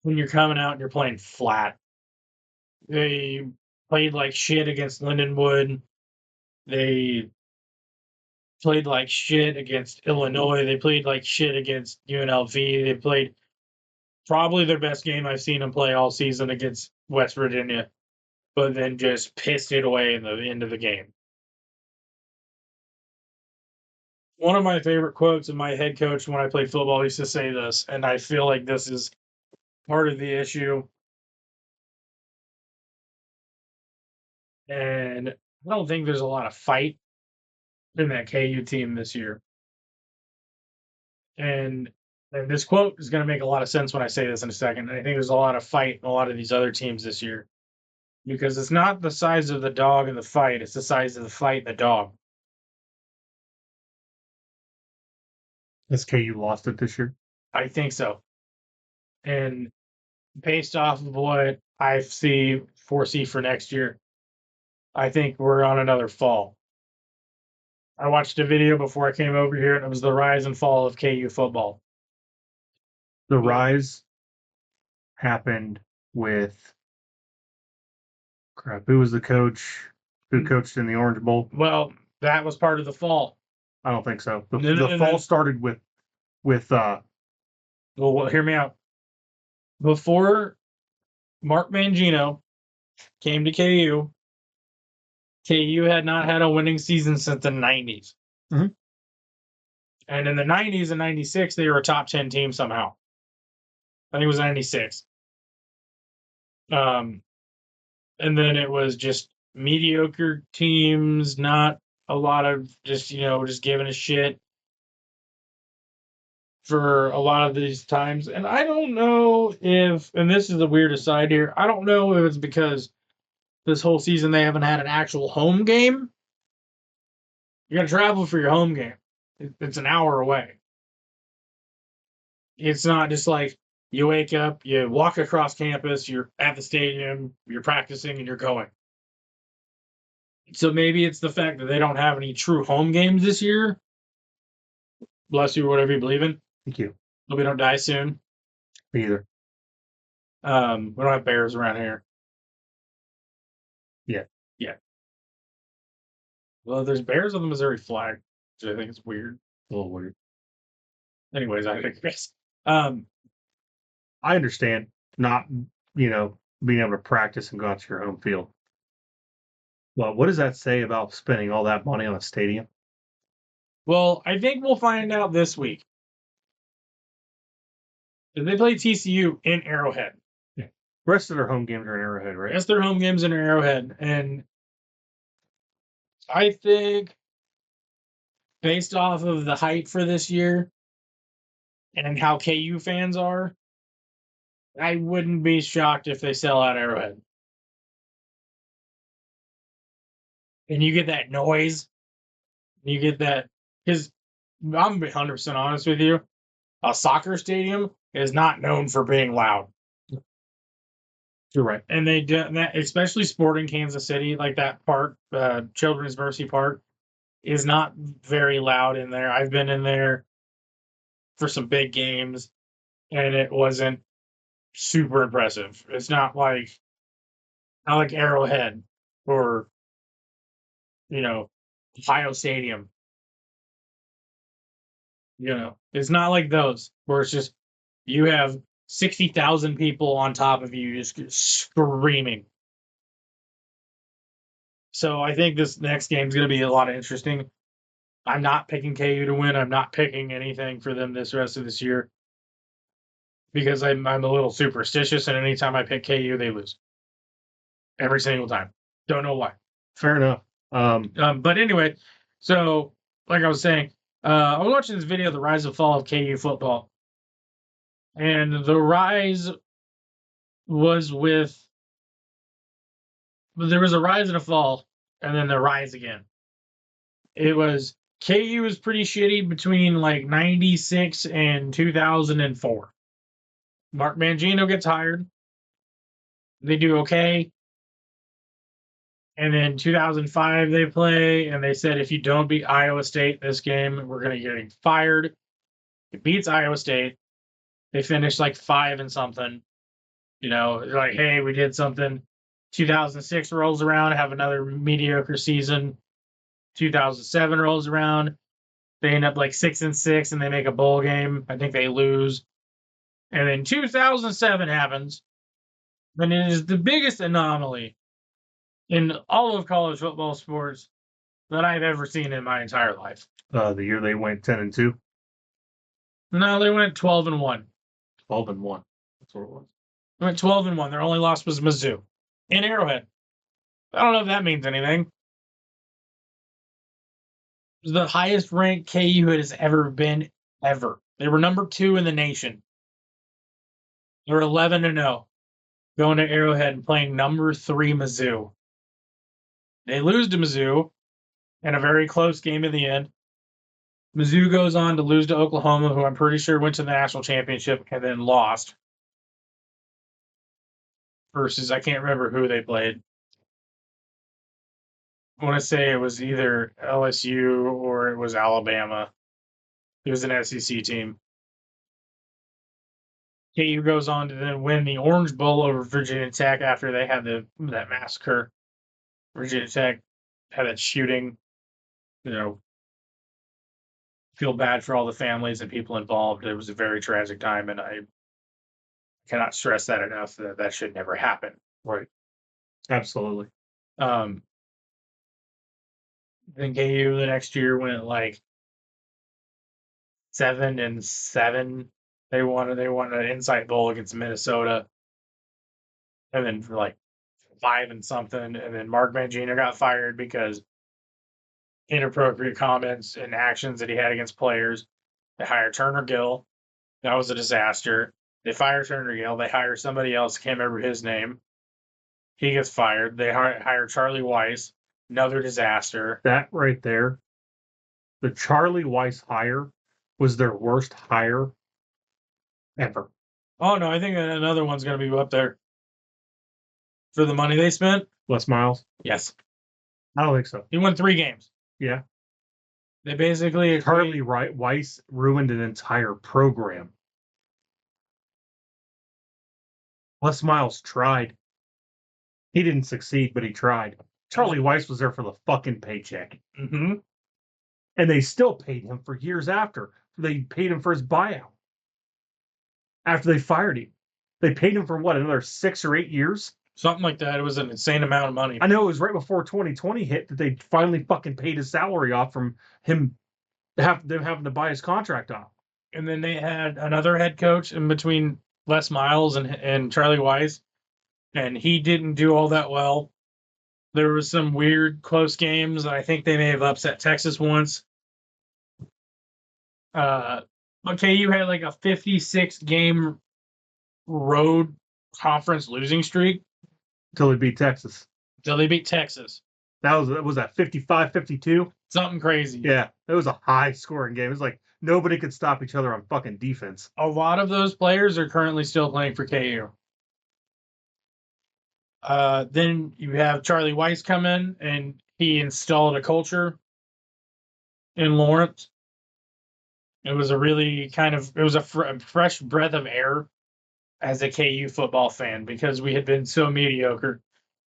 When you're coming out and you're playing flat. They played like shit against Lindenwood. They played like shit against Illinois. They played like shit against UNLV. They played probably their best game I've seen them play all season against West Virginia, but then just pissed it away in the end of the game. One of my favorite quotes of my head coach when I played football used to say this, and I feel like this is part of the issue. And I don't think there's a lot of fight in that KU team this year. And this quote is going to make a lot of sense when I say this in a second. I think there's a lot of fight in a lot of these other teams this year because it's not the size of the dog in the fight, it's the size of the fight in the dog. Has KU lost it this year? I think so. And based off of what I foresee for next year, I think we're on another fall. I watched a video before I came over here, and it was the rise and fall of KU football. The rise happened with crap. Who was the coach? Who coached in the Orange Bowl? Well, that was part of the fall. I don't think so. The fall started with Well, hear me out. Before Mark Mangino came to KU, KU had not had a winning season since the 90s. Mhm. And in the 90s and 96, they were a top 10 team somehow. I think it was 96. And then it was just mediocre teams, not a lot of just giving a shit for a lot of these times. And I don't know if, and this is the weirdest side here, I don't know if it's because this whole season they haven't had an actual home game. You got to travel for your home game. It's an hour away. It's not just like you wake up, you walk across campus, you're at the stadium, you're practicing, and you're going. So maybe it's the fact that they don't have any true home games this year. Bless you, whatever you believe in. Thank you. Hope we don't die soon. Me either. We don't have bears around here. Yeah. Yeah. Well, there's bears on the Missouri flag, which I think is weird. A little weird. Anyways, I digress. I understand not, being able to practice and go out to your home field. Well, what does that say about spending all that money on a stadium? Well, I think we'll find out this week. They play TCU in Arrowhead. Yeah. The rest of their home games are in Arrowhead, right? Yes, their home games in Arrowhead. And I think based off of the hype for this year and how KU fans are, I wouldn't be shocked if they sell out Arrowhead. And you get that noise. You get that, because I'm 100% honest with you, a soccer stadium is not known for being loud. You're right. And they do that, especially Sporting Kansas City, like that park, Children's Mercy Park, is not very loud in there. I've been in there for some big games, and it wasn't super impressive. It's not like Arrowhead or Ohio Stadium. It's not like those where it's just you have 60,000 people on top of you just screaming. So I think this next game is going to be a lot of interesting. I'm not picking KU to win. I'm not picking anything for them this rest of this year because I'm a little superstitious, and anytime I pick KU, they lose. every single time. Don't know why. Fair enough. But anyway, so like I was saying, I was watching this video, The Rise and Fall of KU Football. And the rise was there was a rise and a fall, and then the rise again. It was KU was pretty shitty between like 96 and 2004. Mark Mangino gets hired. They do okay. And then 2005 they play, and they said if you don't beat Iowa State this game, we're going to get you fired. It beats Iowa State. They finished like 5 and something. You know, like, hey, we did something. 2006 rolls around, have another mediocre season. 2007 rolls around, they end up like 6-6, and they make a bowl game. I think they lose. And then 2007 happens, and it is the biggest anomaly in all of college football sports that I've ever seen in my entire life. The year they went 10-2. No, they went 12-1. 12-1. That's what it was. They went 12-1. Their only loss was Mizzou in Arrowhead. I don't know if that means anything. It was the highest ranked KU has ever been, ever. They were number 2 in the nation. They were 11-0, going to Arrowhead and playing number 3 Mizzou. They lose to Mizzou in a very close game in the end. Mizzou goes on to lose to Oklahoma, who I'm pretty sure went to the national championship and then lost. Versus, I can't remember who they played. I want to say it was either LSU or it was Alabama. It was an SEC team. KU goes on to then win the Orange Bowl over Virginia Tech after they had that massacre. Virginia Tech had that shooting. You know, feel bad for all the families and people involved. It was a very tragic time, and I cannot stress that enough that should never happen. Right. Absolutely. Then KU the next year went like 7-7. They won an Insight Bowl against Minnesota, and then for like 5 and something. And then Mark Mangino got fired because inappropriate comments and actions that he had against players. They hired Turner Gill. That was a disaster. They fire Turner Gill. They hire somebody else. Can't remember his name. He gets fired. They hire Charlie Weiss. Another disaster. That right there, the Charlie Weiss hire was their worst hire ever. Oh, no, I think another one's going to be up there. For the money they spent? Les Miles? Yes. I don't think so. He won 3 games. Yeah. They basically... Charlie Weiss ruined an entire program. Les Miles tried. He didn't succeed, but he tried. Charlie Weiss was there for the fucking paycheck. Mm-hmm. And they still paid him for years after. They paid him for his buyout. After they fired him. They paid him for what, another 6 or 8 years? Something like that. It was an insane amount of money. I know it was right before 2020 hit that they finally fucking paid his salary off from him, them having to buy his contract off. And then they had another head coach in between Les Miles and Charlie Weiss, and he didn't do all that well. There was some weird close games. I think they may have upset Texas once. Okay, you had like a 56-game road conference losing streak. Until they beat Texas. Until they beat Texas. That was that 55-52? Something crazy. Yeah, it was a high-scoring game. It was like nobody could stop each other on fucking defense. A lot of those players are currently still playing for KU. Then you have Charlie Weiss come in, and he installed a culture in Lawrence. It was a really a fresh breath of air as a KU football fan because we had been so mediocre.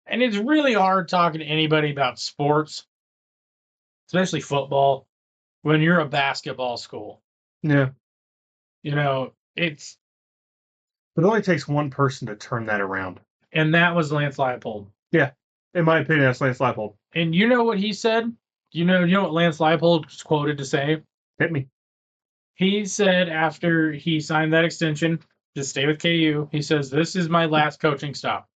And it's really hard talking to anybody about sports, especially football, when you're a basketball school. Yeah. You know, But it only takes one person to turn that around. And that was Lance Leipold. Yeah. In my opinion, that's Lance Leipold. And you know what he said? You know what Lance Leipold was quoted to say? Hit me. He said after he signed that extension to stay with KU, he says, "This is my last coaching stop."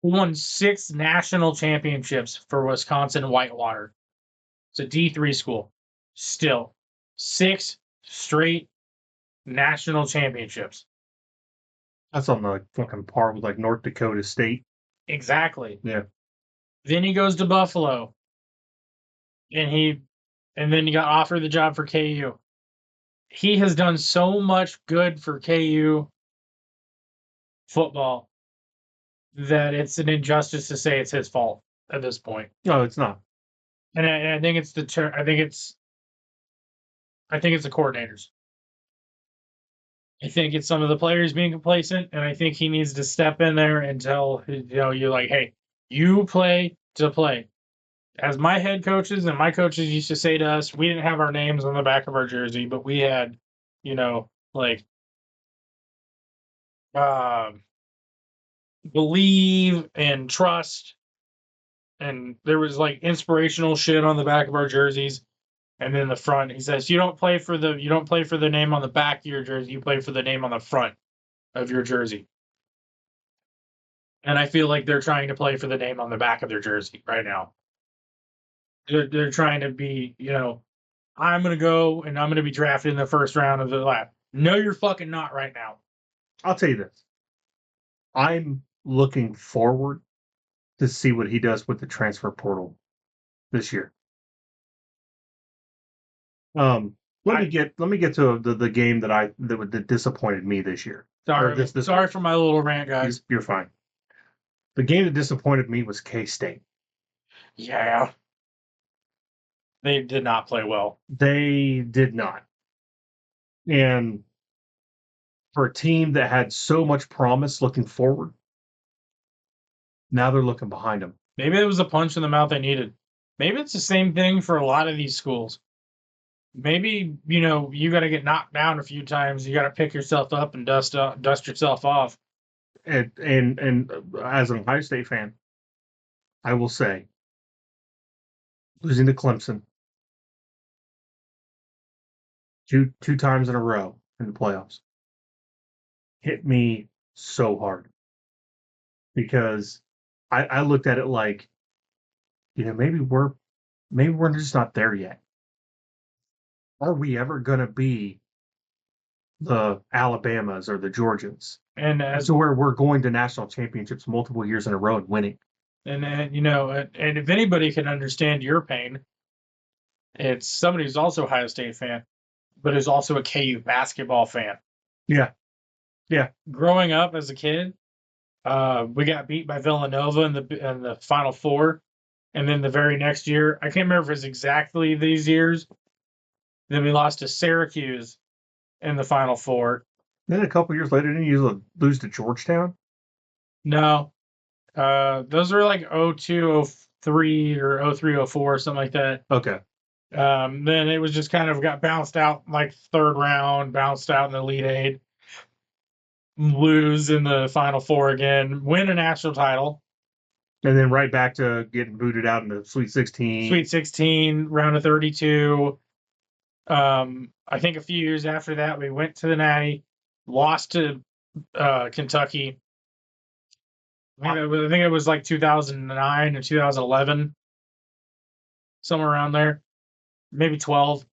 won 6 national championships for Wisconsin Whitewater. It's a D3 school. Still, 6 straight national championships. That's on the fucking par with like North Dakota State. Exactly. Yeah. Then he goes to Buffalo, and then he got offered the job for KU. He has done so much good for KU football that it's an injustice to say it's his fault at this point. No, it's not. And I think it's I think it's the coordinators. I think it's some of the players being complacent, and I think he needs to step in there and tell you like, hey, you play to play. As my head coaches and my coaches used to say to us, we didn't have our names on the back of our jersey, but we had, like, believe and trust, and there was like inspirational shit on the back of our jerseys. And then the front, he says, you don't play for the name on the back of your jersey, you play for the name on the front of your jersey. And I feel like they're trying to play for the name on the back of their jersey right now. They're trying to be, I'm going to go and I'm going to be drafted in the first round of the lab. No, you're fucking not right now. I'll tell you this. I'm looking forward to see what he does with the transfer portal this year. Let me get to the game that disappointed me this year. Sorry for my little rant, guys. You're fine. The game that disappointed me was K-State. Yeah. They did not play well. They did not. And for a team that had so much promise looking forward, now they're looking behind them. Maybe it was a punch in the mouth they needed. Maybe it's the same thing for a lot of these schools. Maybe, you got to get knocked down a few times. You got to pick yourself up and dust yourself off. And as an Ohio State fan, I will say, losing to Clemson two times in a row in the playoffs hit me so hard, because I looked at it like, maybe we're just not there yet. Are we ever going to be the Alabamas or the Georgians? And to where we're going to national championships multiple years in a row and winning. And if anybody can understand your pain, it's somebody who's also a Ohio State fan, but is also a KU basketball fan. Yeah. Yeah. Growing up as a kid, we got beat by Villanova in the Final Four. And then the very next year, I can't remember if it was exactly these years, then we lost to Syracuse in the Final Four. Then a couple years later, didn't you lose to Georgetown? No. Those were like 02, 03 or 03, 04, something like that. Okay. Then it was just kind of got bounced out like third round, bounced out in the Elite Eight, lose in the Final Four again, win a national title. And then right back to getting booted out in the Sweet 16. Sweet 16, round of 32. I think a few years after that, we went to the Natty, lost to Kentucky. I think it was like 2009 or 2011, somewhere around there, maybe 12.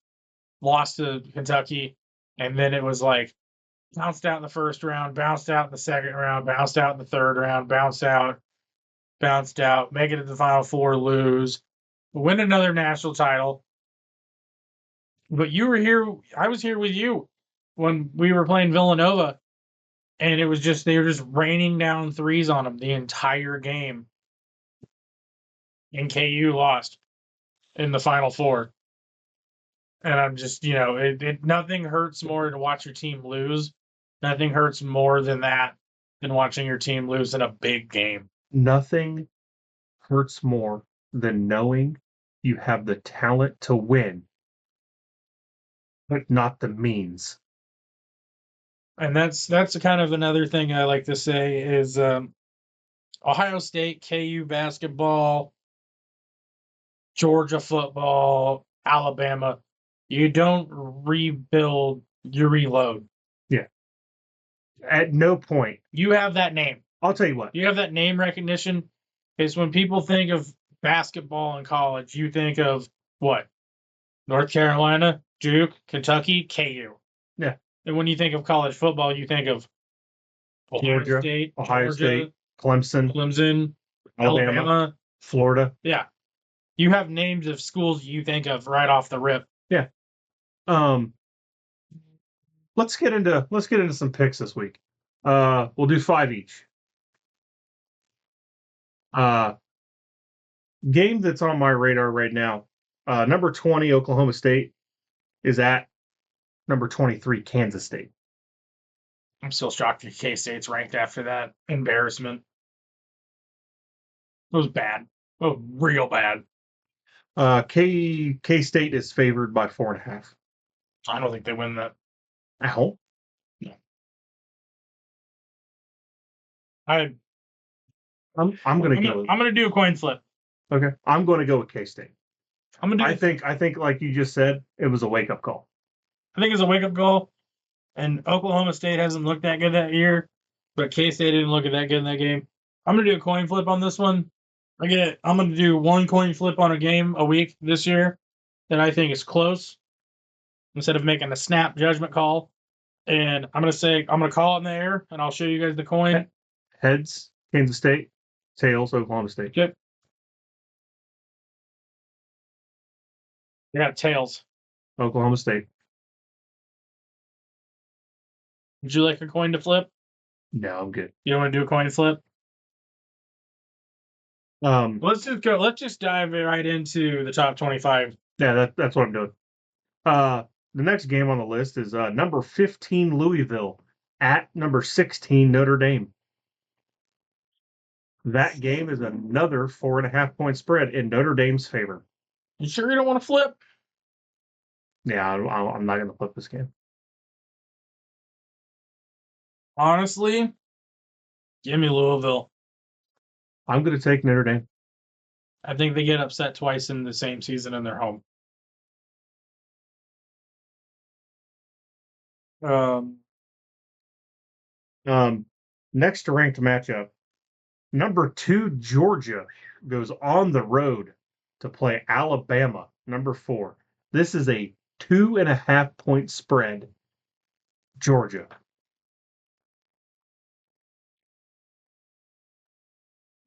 Lost to Kentucky, and then it was like bounced out in the first round, bounced out in the second round, bounced out in the third round, bounced out, make it to the Final Four, lose, win another national title. But you were here, I was here with you when we were playing Villanova, and it was just, they were just raining down threes on them the entire game. And KU lost in the Final Four. And I'm just, nothing hurts more to watch your team lose. Nothing hurts more than that, than watching your team lose in a big game. Nothing hurts more than knowing you have the talent to win, but not the means. And that's kind of another thing I like to say is Ohio State, KU basketball, Georgia football, Alabama. You don't rebuild, you reload. Yeah. At no point. You have that name. I'll tell you what. You have that name recognition. Is when people think of basketball in college, you think of what? North Carolina, Duke, Kentucky, KU. Yeah. And when you think of college football, you think of Ohio State, Ohio Georgia, State, Clemson, Clemson, Alabama, Florida. Yeah. You have names of schools you think of right off the rip. Yeah. Let's get into some picks this week. We'll do 5 each. Game that's on my radar right now. Number 20 Oklahoma State is at number 23 Kansas State. I'm still shocked that K-State's ranked after that embarrassment. It was bad. Oh, real bad. K State is favored by 4.5. I don't think they win that. At home? No. I'm gonna do a coin flip. Okay. I'm gonna go with K State. I think like you just said, it was a wake up call. I think it's a wake up call. And Oklahoma State hasn't looked that good that year, but K-State didn't look that good in that game. I'm gonna do a coin flip on this one. I'm gonna do one coin flip on a game a week this year that I think is close, instead of making a snap judgment call. And I'm gonna call it in the air, and I'll show you guys the coin. Heads, Kansas State. Tails, Oklahoma State. Yep. Yeah, tails. Oklahoma State. Would you like a coin to flip? No, I'm good. You don't want to do a coin flip? Let's just dive right into the top 25. Yeah, that's what I'm doing. The next game on the list is number 15 Louisville at number 16 Notre Dame. That game is another 4.5 point spread in Notre Dame's favor. You sure you don't want to flip? Yeah, I'm not going to flip this game. Honestly, give me Louisville. I'm going to take Notre Dame. I think they get upset twice in the same season in their home. Next ranked matchup, number 2 Georgia goes on the road to play Alabama, number 4. This is a 2.5 point spread. Georgia.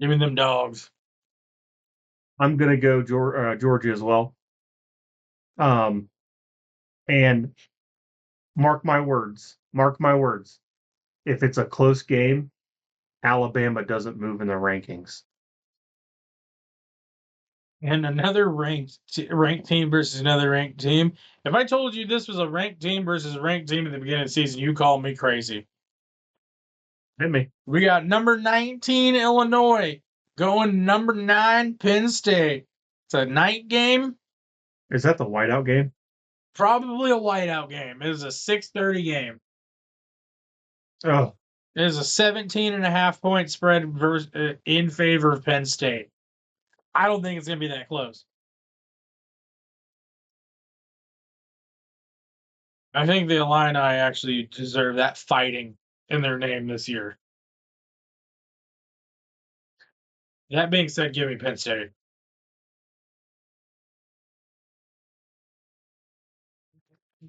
Give me them dogs. I'm gonna go Georgia as well. And mark my words. If it's a close game, Alabama doesn't move in the rankings. And another ranked team versus another ranked team. If I told you this was a ranked team versus a ranked team at the beginning of the season, you call me crazy. Hit me. We got number 19 Illinois going number 9 Penn State. It's a night game. Is that the whiteout game? Probably a whiteout game. It is a 6:30 game. Oh. It is a 17.5 point spread in favor of Penn State. I don't think it's going to be that close. I think the Illini actually deserve that fighting in their name this year. That being said, give me Penn State.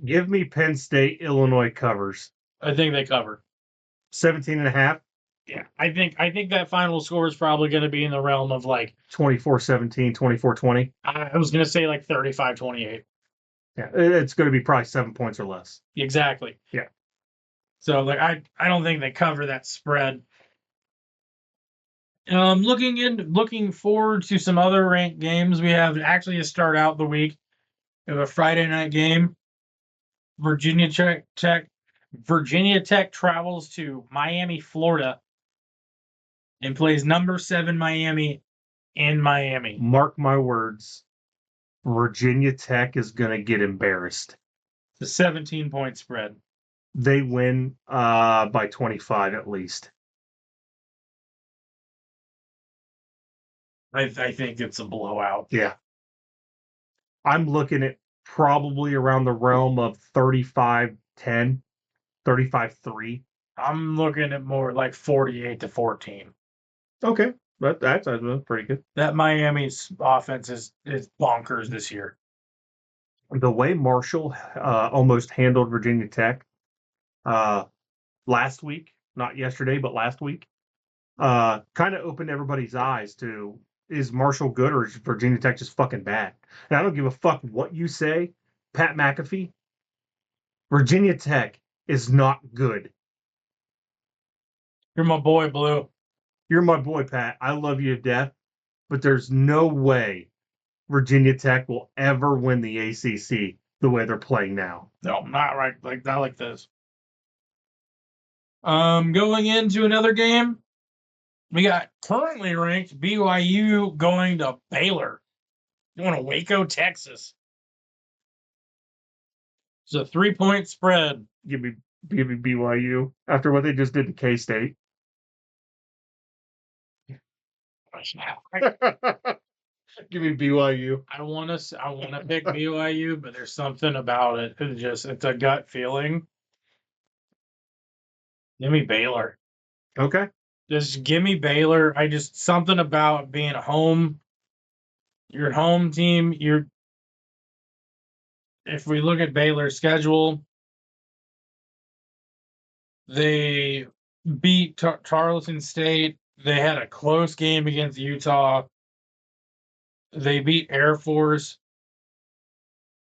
Give me Penn State. Illinois covers. I think they cover. 17.5. Yeah, I think that final score is probably going to be in the realm of like 24-17, 24-20. I was going to say like 35-28. Yeah, it's going to be probably 7 points or less. Exactly. Yeah. So like I don't think they cover that spread. Looking forward to some other ranked games. We have actually to start out the week. We have a Friday night game. Virginia Tech travels to Miami, Florida, and plays number 7 Miami in Miami. Mark my words. Virginia Tech is going to get embarrassed. It's a 17-point spread. They win by 25 at least. I think it's a blowout. Yeah. I'm looking at probably around the realm of 35-10, 35-3. I'm looking at more like 48-14. Okay, that's pretty good. That Miami's offense is bonkers this year. The way Marshall almost handled Virginia Tech last week, not yesterday, but last week, kind of opened everybody's eyes to, is Marshall good or is Virginia Tech just fucking bad? And I don't give a fuck what you say, Pat McAfee. Virginia Tech is not good. You're my boy, Blue. You're my boy, Pat. I love you to death, but there's no way Virginia Tech will ever win the ACC the way they're playing now. No, not like this. Going into another game, we got currently ranked BYU going to Baylor, going to Waco, Texas. It's a 3-point spread. Give me BYU after what they just did to K-State. Give me BYU. I want to pick BYU, but there's something about it. It's a gut feeling. Give me Baylor. Okay. Just give me Baylor. Something about being a home. Your home team. If we look at Baylor's schedule, they beat Tarleton State. They had a close game against Utah. They beat Air Force,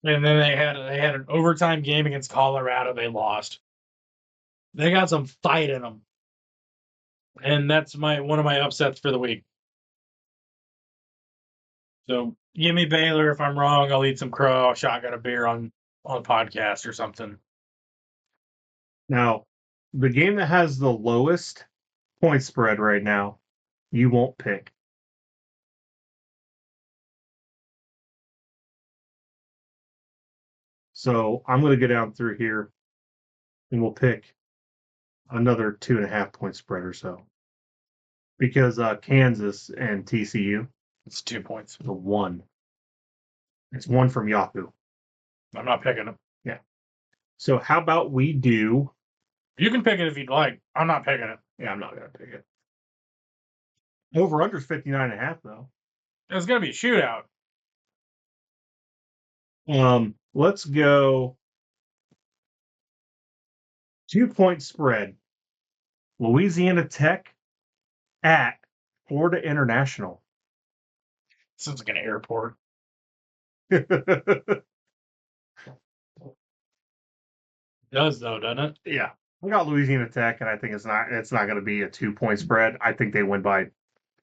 and then they had an overtime game against Colorado. They lost. They got some fight in them, and that's one of my upsets for the week. So give me Baylor. If I'm wrong, I'll eat some crow. I'll shotgun a beer on podcast or something. Now, the game that has the lowest point spread right now, you won't pick. So I'm going to go down through here and we'll pick another 2.5 point spread or so. Because Kansas and TCU, It's 2 points. it's a 1. It's 1 from Yahoo. I'm not picking them. Yeah. So how about we do... You can pick it if you'd like. I'm not picking it. Yeah, I'm not going to pick it. Over-under's 59.5, though. It's going to be a shootout. Let's go 2-point spread. Louisiana Tech at Florida International. Sounds like an airport. Does though, doesn't it? Yeah. We got Louisiana Tech, and I think it's not going to be a 2-point spread. I think they win by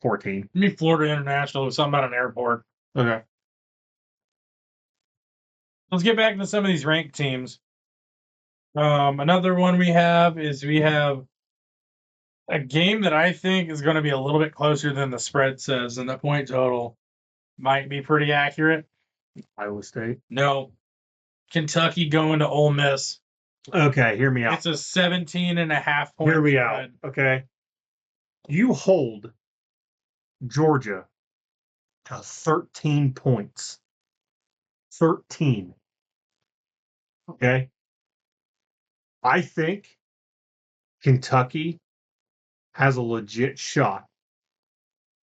14. Give me Florida International with something about an airport. Okay. Let's get back into some of these ranked teams. Another one we have a game that I think is going to be a little bit closer than the spread says, and the point total might be pretty accurate. Iowa State. No. Kentucky going to Ole Miss. Okay, hear me out. It's a 17.5 point Hear me spread. out. Okay. You hold Georgia to 13 points. 13. Okay. I think Kentucky has a legit shot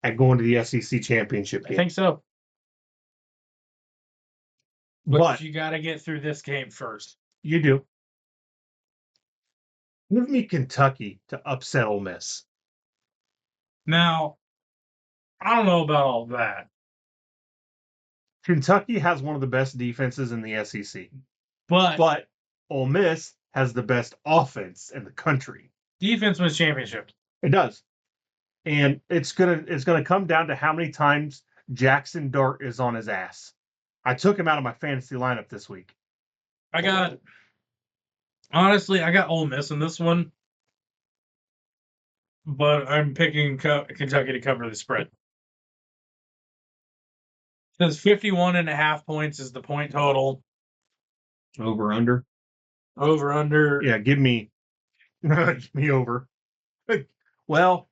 at going to the SEC championship game. I think so. But you got to get through this game first. You do. Give me Kentucky to upset Ole Miss. Now, I don't know about all that. Kentucky has one of the best defenses in the SEC. But Ole Miss has the best offense in the country. Defense wins championships. It does. And it's gonna come down to how many times Jackson Dart is on his ass. I took him out of my fantasy lineup this week. I got Ole Miss in this one. But I'm picking Kentucky to cover the spread. Because 51.5 points is the point total. Over under. Over under. Yeah, give me over. Well,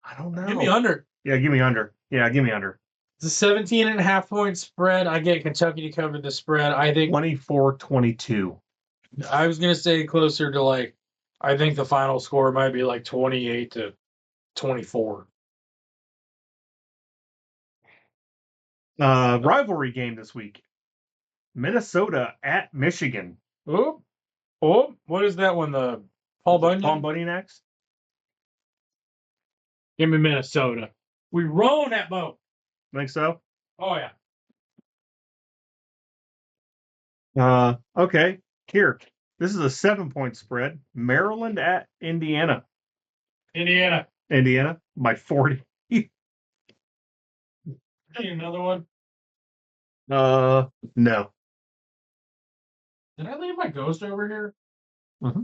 I don't know. Give me under. Yeah, give me under. Yeah, give me under. It's a 17.5 point spread. I get Kentucky to cover the spread. I think 24-22. I was gonna say closer to like I think the final score might be like 28-24. Rivalry game this week. Minnesota at Michigan. Oh, what is that one? The Paul Bunyan? Palm Bunyan next. Give me Minnesota. We rowing that boat. Think so? Oh yeah. Okay. Here. This is a 7-point spread. Maryland at Indiana. Indiana. Indiana by 40. Another one. No. Did I leave my ghost over here? Mm-hmm.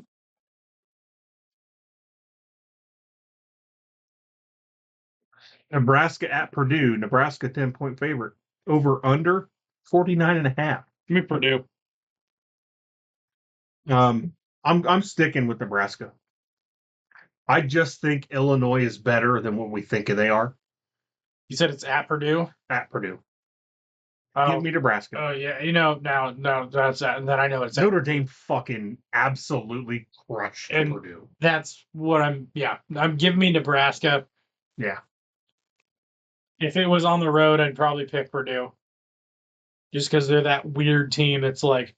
Nebraska at Purdue. Nebraska 10-point favorite. Over under 49.5. Give me Purdue. I'm sticking with Nebraska. I just think Illinois is better than what we think they are. You said it's at Purdue? At Purdue. Oh, Give me Nebraska. Oh yeah, now that's that, and then I know it's Notre Dame fucking absolutely crushed And- Purdue. That's what I'm giving me Nebraska. Yeah. If it was on the road, I'd probably pick Purdue. Just because they're that weird team that's like,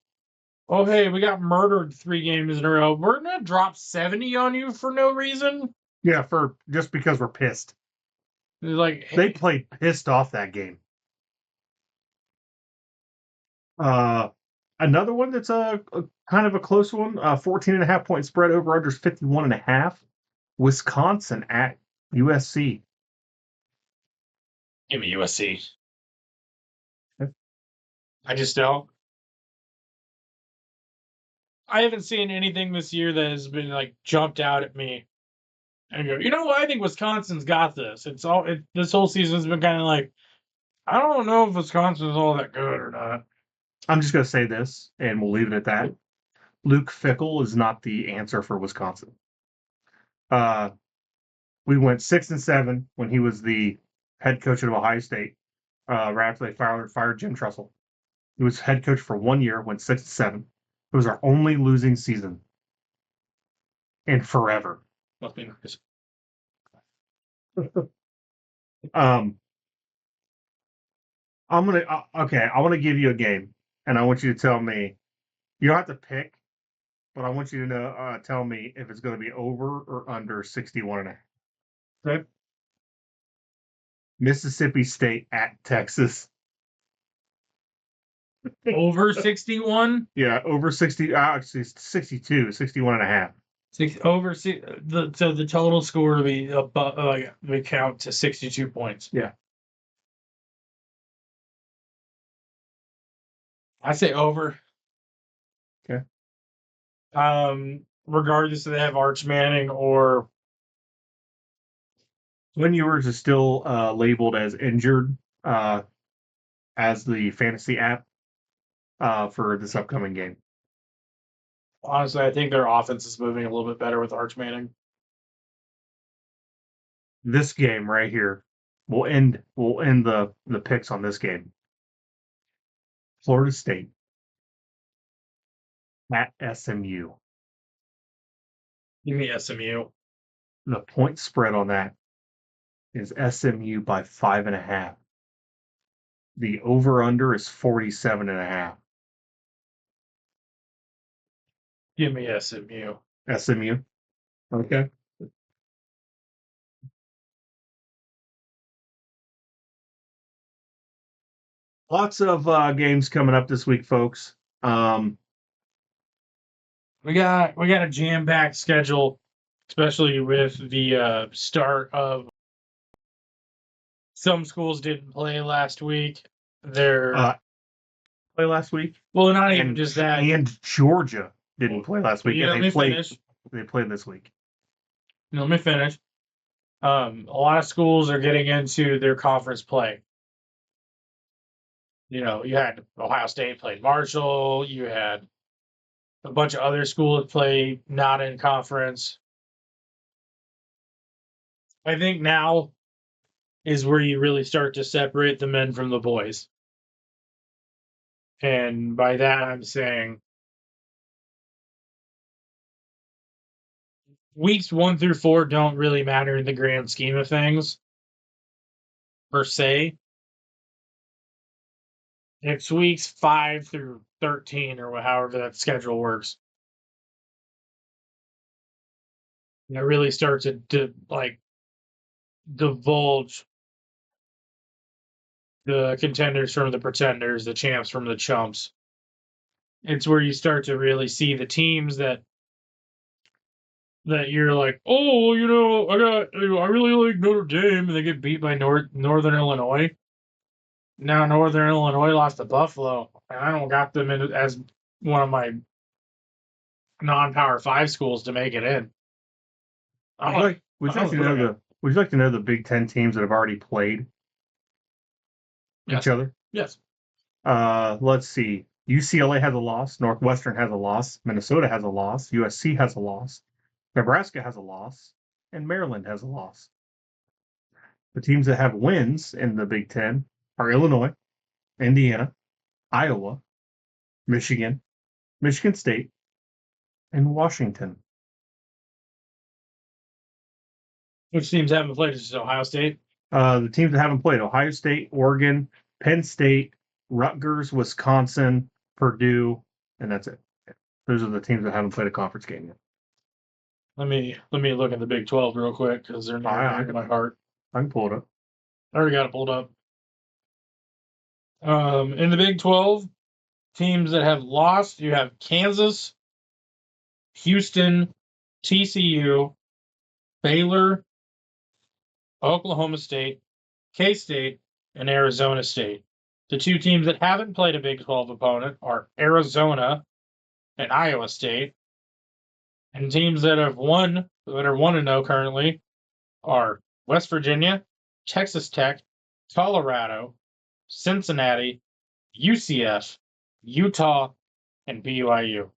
oh hey, we got murdered 3 games in a row. We're gonna drop 70 on you for no reason. Yeah, for just because we're pissed. They're like They played pissed off that game. Another one that's a kind of a close one, 14.5-point spread, over under 51.5. Wisconsin at USC. give me USC. Okay. I just don't. I haven't seen anything this year that has been like jumped out at me and go, you know what? I think Wisconsin's got this. This whole season's been kind of like, I don't know if Wisconsin's all that good or not. I'm just going to say this, and we'll leave it at that. Luke Fickell is not the answer for Wisconsin. We went 6-7 when he was the head coach of Ohio State. Right after they fired Jim Tressel, he was head coach for 1 year. Went 6-7. It was our only losing season in forever. Must be nice. I'm gonna okay. I want to give you a game, and I want you to tell me. You don't have to pick, but I want you to know. Tell me if it's going to be over or under 61.5. Okay. Mississippi State at Texas. Over 61? Yeah, over 60. Actually, 62, 61.5. So the total score would be above, we count to 62 points. Yeah. I say over. Okay. Regardless if they have Arch Manning or When yours is still labeled as injured as the fantasy app for this upcoming game. honestly, I think their offense is moving a little bit better with Arch Manning. This game right here will end the picks on this game. Florida State at SMU. Give me SMU. The point spread on that is SMU by 5.5. The over-under is 47.5. Give me SMU. SMU. Okay. Lots of games coming up this week, folks. We got a jam-packed schedule, especially with the start of some schools didn't play last week. They're play last week. well, not even just that. And Georgia didn't play last week. Yeah, And they played this week. Let me finish. A lot of schools are getting into their conference play. You had Ohio State played Marshall. You had a bunch of other schools play not in conference. I think now is where you really start to separate the men from the boys. And by that, I'm saying weeks 1 through 4 don't really matter in the grand scheme of things, per se. It's weeks 5 through 13 or however that schedule works. And it really starts to like divulge the contenders from the pretenders, the champs from the chumps. It's where you start to really see the teams that you're like, oh, I really like Notre Dame, and they get beat by Northern Illinois. Now Northern Illinois lost to Buffalo, and I don't got them in as one of my non-Power 5 schools to make it in. Would you like to know the Big Ten teams that have already played each other? Yes. Let's see. UCLA has a loss. Northwestern has a loss. Minnesota has a loss. USC has a loss. Nebraska has a loss. And Maryland has a loss. The teams that have wins in the Big Ten are Illinois, Indiana, Iowa, Michigan, Michigan State, and Washington. Which teams haven't played? Is Ohio State? The teams that haven't played: Ohio State, Oregon, Penn State, Rutgers, Wisconsin, Purdue, and that's it. Those are the teams that haven't played a conference game yet. Let me look at the Big 12 real quick because they're near my heart. I can pull it up. I already got it pulled up. In the Big 12, teams that have lost, you have Kansas, Houston, TCU, Baylor, Oklahoma State, K-State, and Arizona State. The two teams that haven't played a Big 12 opponent are Arizona and Iowa State. And teams that have won, that are 1-0 currently, are West Virginia, Texas Tech, Colorado, Cincinnati, UCF, Utah, and BYU.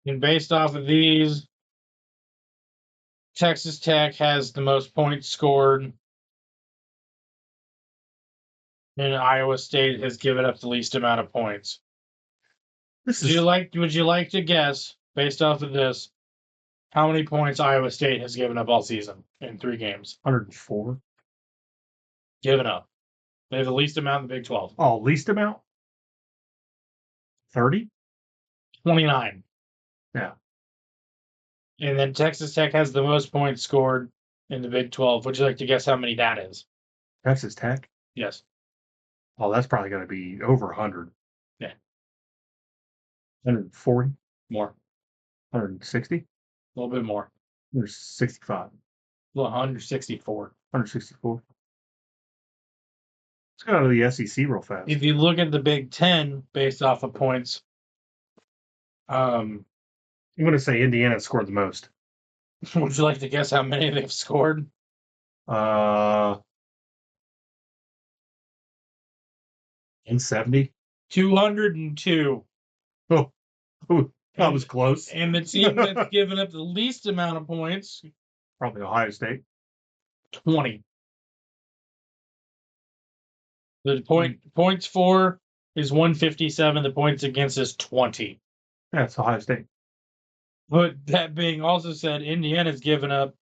And based off of these, Texas Tech has the most points scored, and Iowa State has given up the least amount of points. Would you like to guess, based off of this, how many points Iowa State has given up all season in 3 games? 104. Given up. They have the least amount in the Big 12. Oh, least amount? 30? 29. Yeah. And then Texas Tech has the most points scored in the Big 12. Would you like to guess how many that is? Texas Tech? Yes. Oh, that's probably going to be over 100. Yeah. 140? More. 160? A little bit more. 165. Well, 164. 164. Let's go to the SEC real fast. If you look at the Big 10 based off of points, I'm going to say Indiana scored the most. Would you like to guess how many they've scored? 170? 202. Oh, that was close. And the team that's given up the least amount of points, probably Ohio State. 20. The points for is 157. The points against is 20. That's Ohio State. But that being also said, Indiana's given up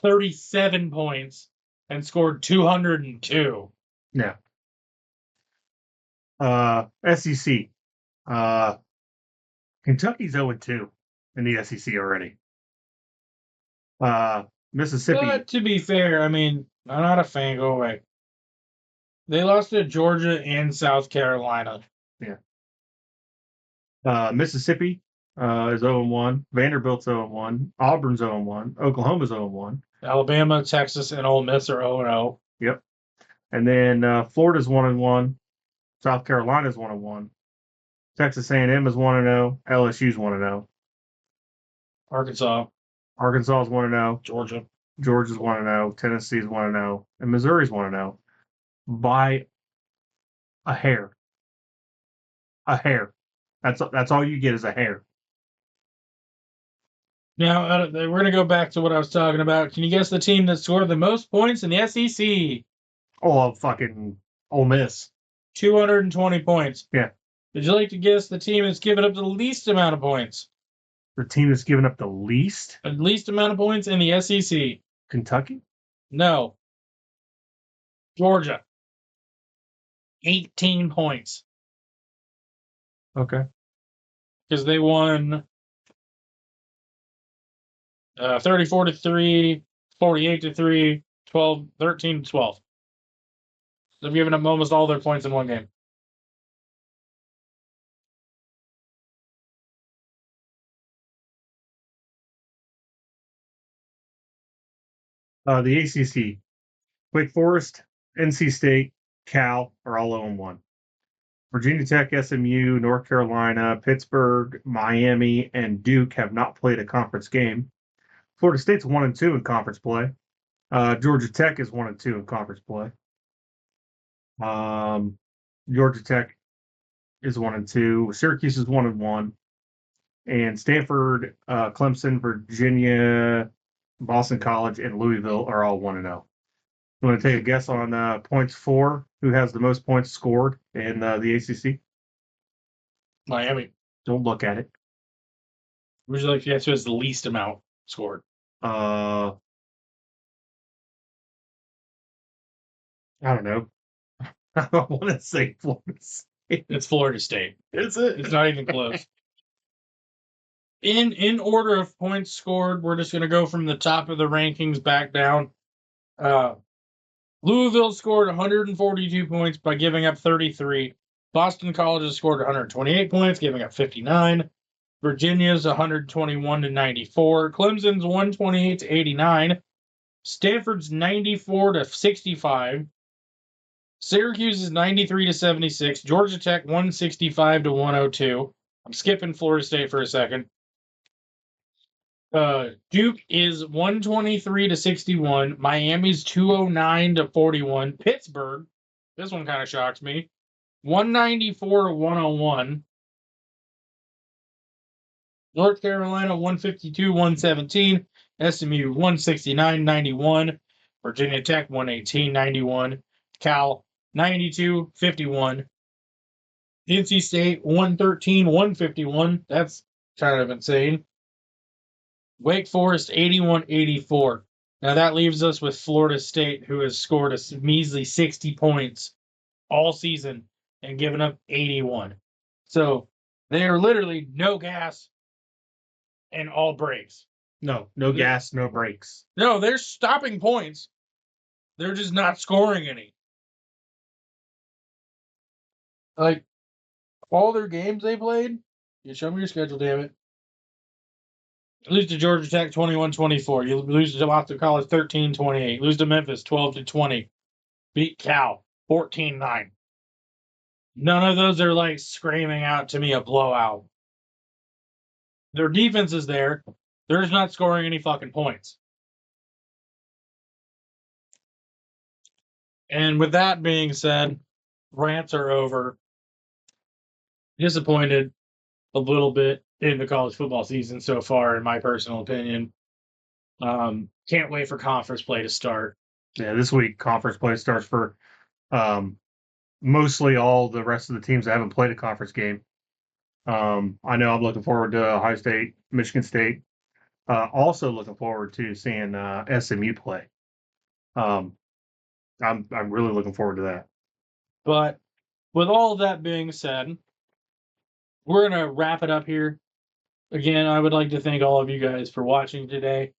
37 points and scored 202. Yeah. SEC. Kentucky's 0-2 in the SEC already. Mississippi. But to be fair, I mean, I'm not a fan. Go away. They lost to Georgia and South Carolina. Yeah. Mississippi is 0-1. Vanderbilt's 0-1. Auburn's 0-1. Oklahoma's 0-1. Alabama, Texas, and Ole Miss are 0-0. Yep. And then Florida's 1-1. South Carolina's 1-1. Texas A&M is 1-0. LSU's 1-0. Arkansas. Arkansas's 1-0. Georgia's 1-0. Tennessee's 1-0. And Missouri's 1-0 by a hair. A hair. That's all you get is a hair. Now, we're going to go back to what I was talking about. Can you guess the team that scored the most points in the SEC? Oh, fucking Ole Miss. 220 points. Yeah. Would you like to guess the team that's given up the least amount of points? The team that's given up the least? The least amount of points in the SEC. Kentucky? No. Georgia. 18 points. Okay. Because they won 34-3, 48-3, 12, 13-12. They've given up almost all their points in one game. The ACC. Wake Forest, NC State, Cal are all 0-1. Virginia Tech, SMU, North Carolina, Pittsburgh, Miami, and Duke have not played a conference game. Florida State's 1-2 in conference play. Georgia Tech is 1-2 in conference play. Georgia Tech is 1-2. Syracuse is 1-1. And Stanford, Clemson, Virginia, Boston College, and Louisville are all 1-0. You want to take a guess on points for who has the most points scored in the ACC? Miami. Don't look at it. Would you like to guess who has the least amount scored? I don't know. I don't want to say Florida State. It's Florida State. Is it? It's not even close. In order of points scored, we're just going to go from the top of the rankings back down. Louisville scored 142 points by giving up 33. Boston College has scored 128 points, giving up 59. Virginia's 121-94. Clemson's 128-89. Stanford's 94-65. Syracuse is 93-76. Georgia Tech 165-102. I'm skipping Florida State for a second. Duke is 123-61. Miami's 209-41. Pittsburgh, this one kind of shocks me, 194-101. North Carolina 152-117. SMU 169-91. Virginia Tech 118-91. Cal 92-51. NC State 113-151. That's kind of insane. Wake Forest 81-84. Now that leaves us with Florida State, who has scored a measly 60 points all season and given up 81. So they are literally no gas and all brakes. No gas, no brakes. No, they're stopping points. They're just not scoring any. Like, all their games they played, you show me your schedule, damn it. Lose to Georgia Tech 21-24. You lose to Boston College 13-28. Lose to Memphis 12-20. Beat Cal 14-9. None of those are like screaming out to me a blowout. Their defense is there. They're just not scoring any fucking points. And with that being said, rants are over. Disappointed a little bit in the college football season so far, in my personal opinion. Can't wait for conference play to start. Yeah, this week conference play starts for mostly all the rest of the teams that haven't played a conference game. I know I'm looking forward to Ohio State, Michigan State. Also looking forward to seeing SMU play. I'm really looking forward to that. But with all of that being said, we're going to wrap it up here. Again, I would like to thank all of you guys for watching today.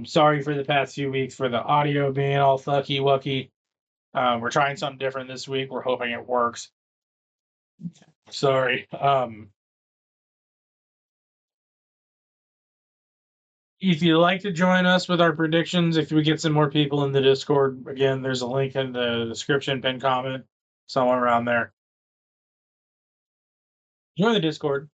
Sorry for the past few weeks for the audio being all fucky wucky. We're trying something different this week. We're hoping it works. Sorry. If you'd like to join us with our predictions, if we get some more people in the Discord, again, there's a link in the description, pinned comment, somewhere around there. Join the Discord.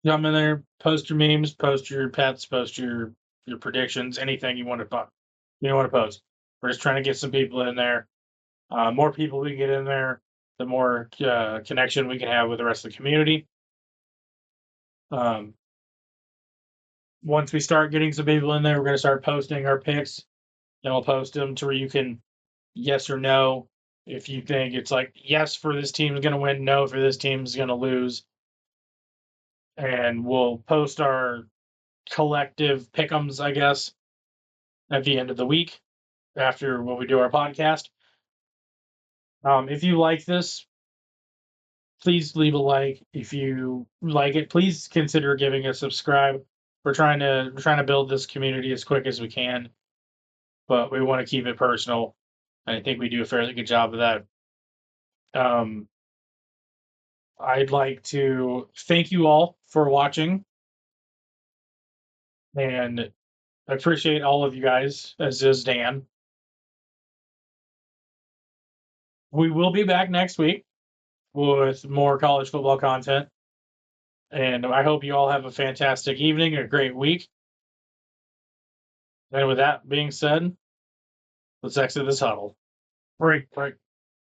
Jump in there, post your memes, post your pets, post your predictions, anything you want to post. We're just trying to get some people in there. More people we get in there, the more connection we can have with the rest of the community. Once we start getting some people in there, we're going to start posting our picks. And we'll post them to where you can yes or no. If you think it's like yes for this team is going to win, no for this team is going to lose. and we'll post our collective pick'ems, I guess, at the end of the week after when we do our podcast. If you like this, please leave a like. If you like it, please consider giving a subscribe. We're trying to build this community as quick as we can, but we want to keep it personal. And I think we do a fairly good job of that. I'd like to thank you all for watching, and I appreciate all of you guys, as does Dan. We will be back next week with more college football content. And I hope you all have a fantastic evening, a great week. And with that being said, let's exit this huddle. Break. Right.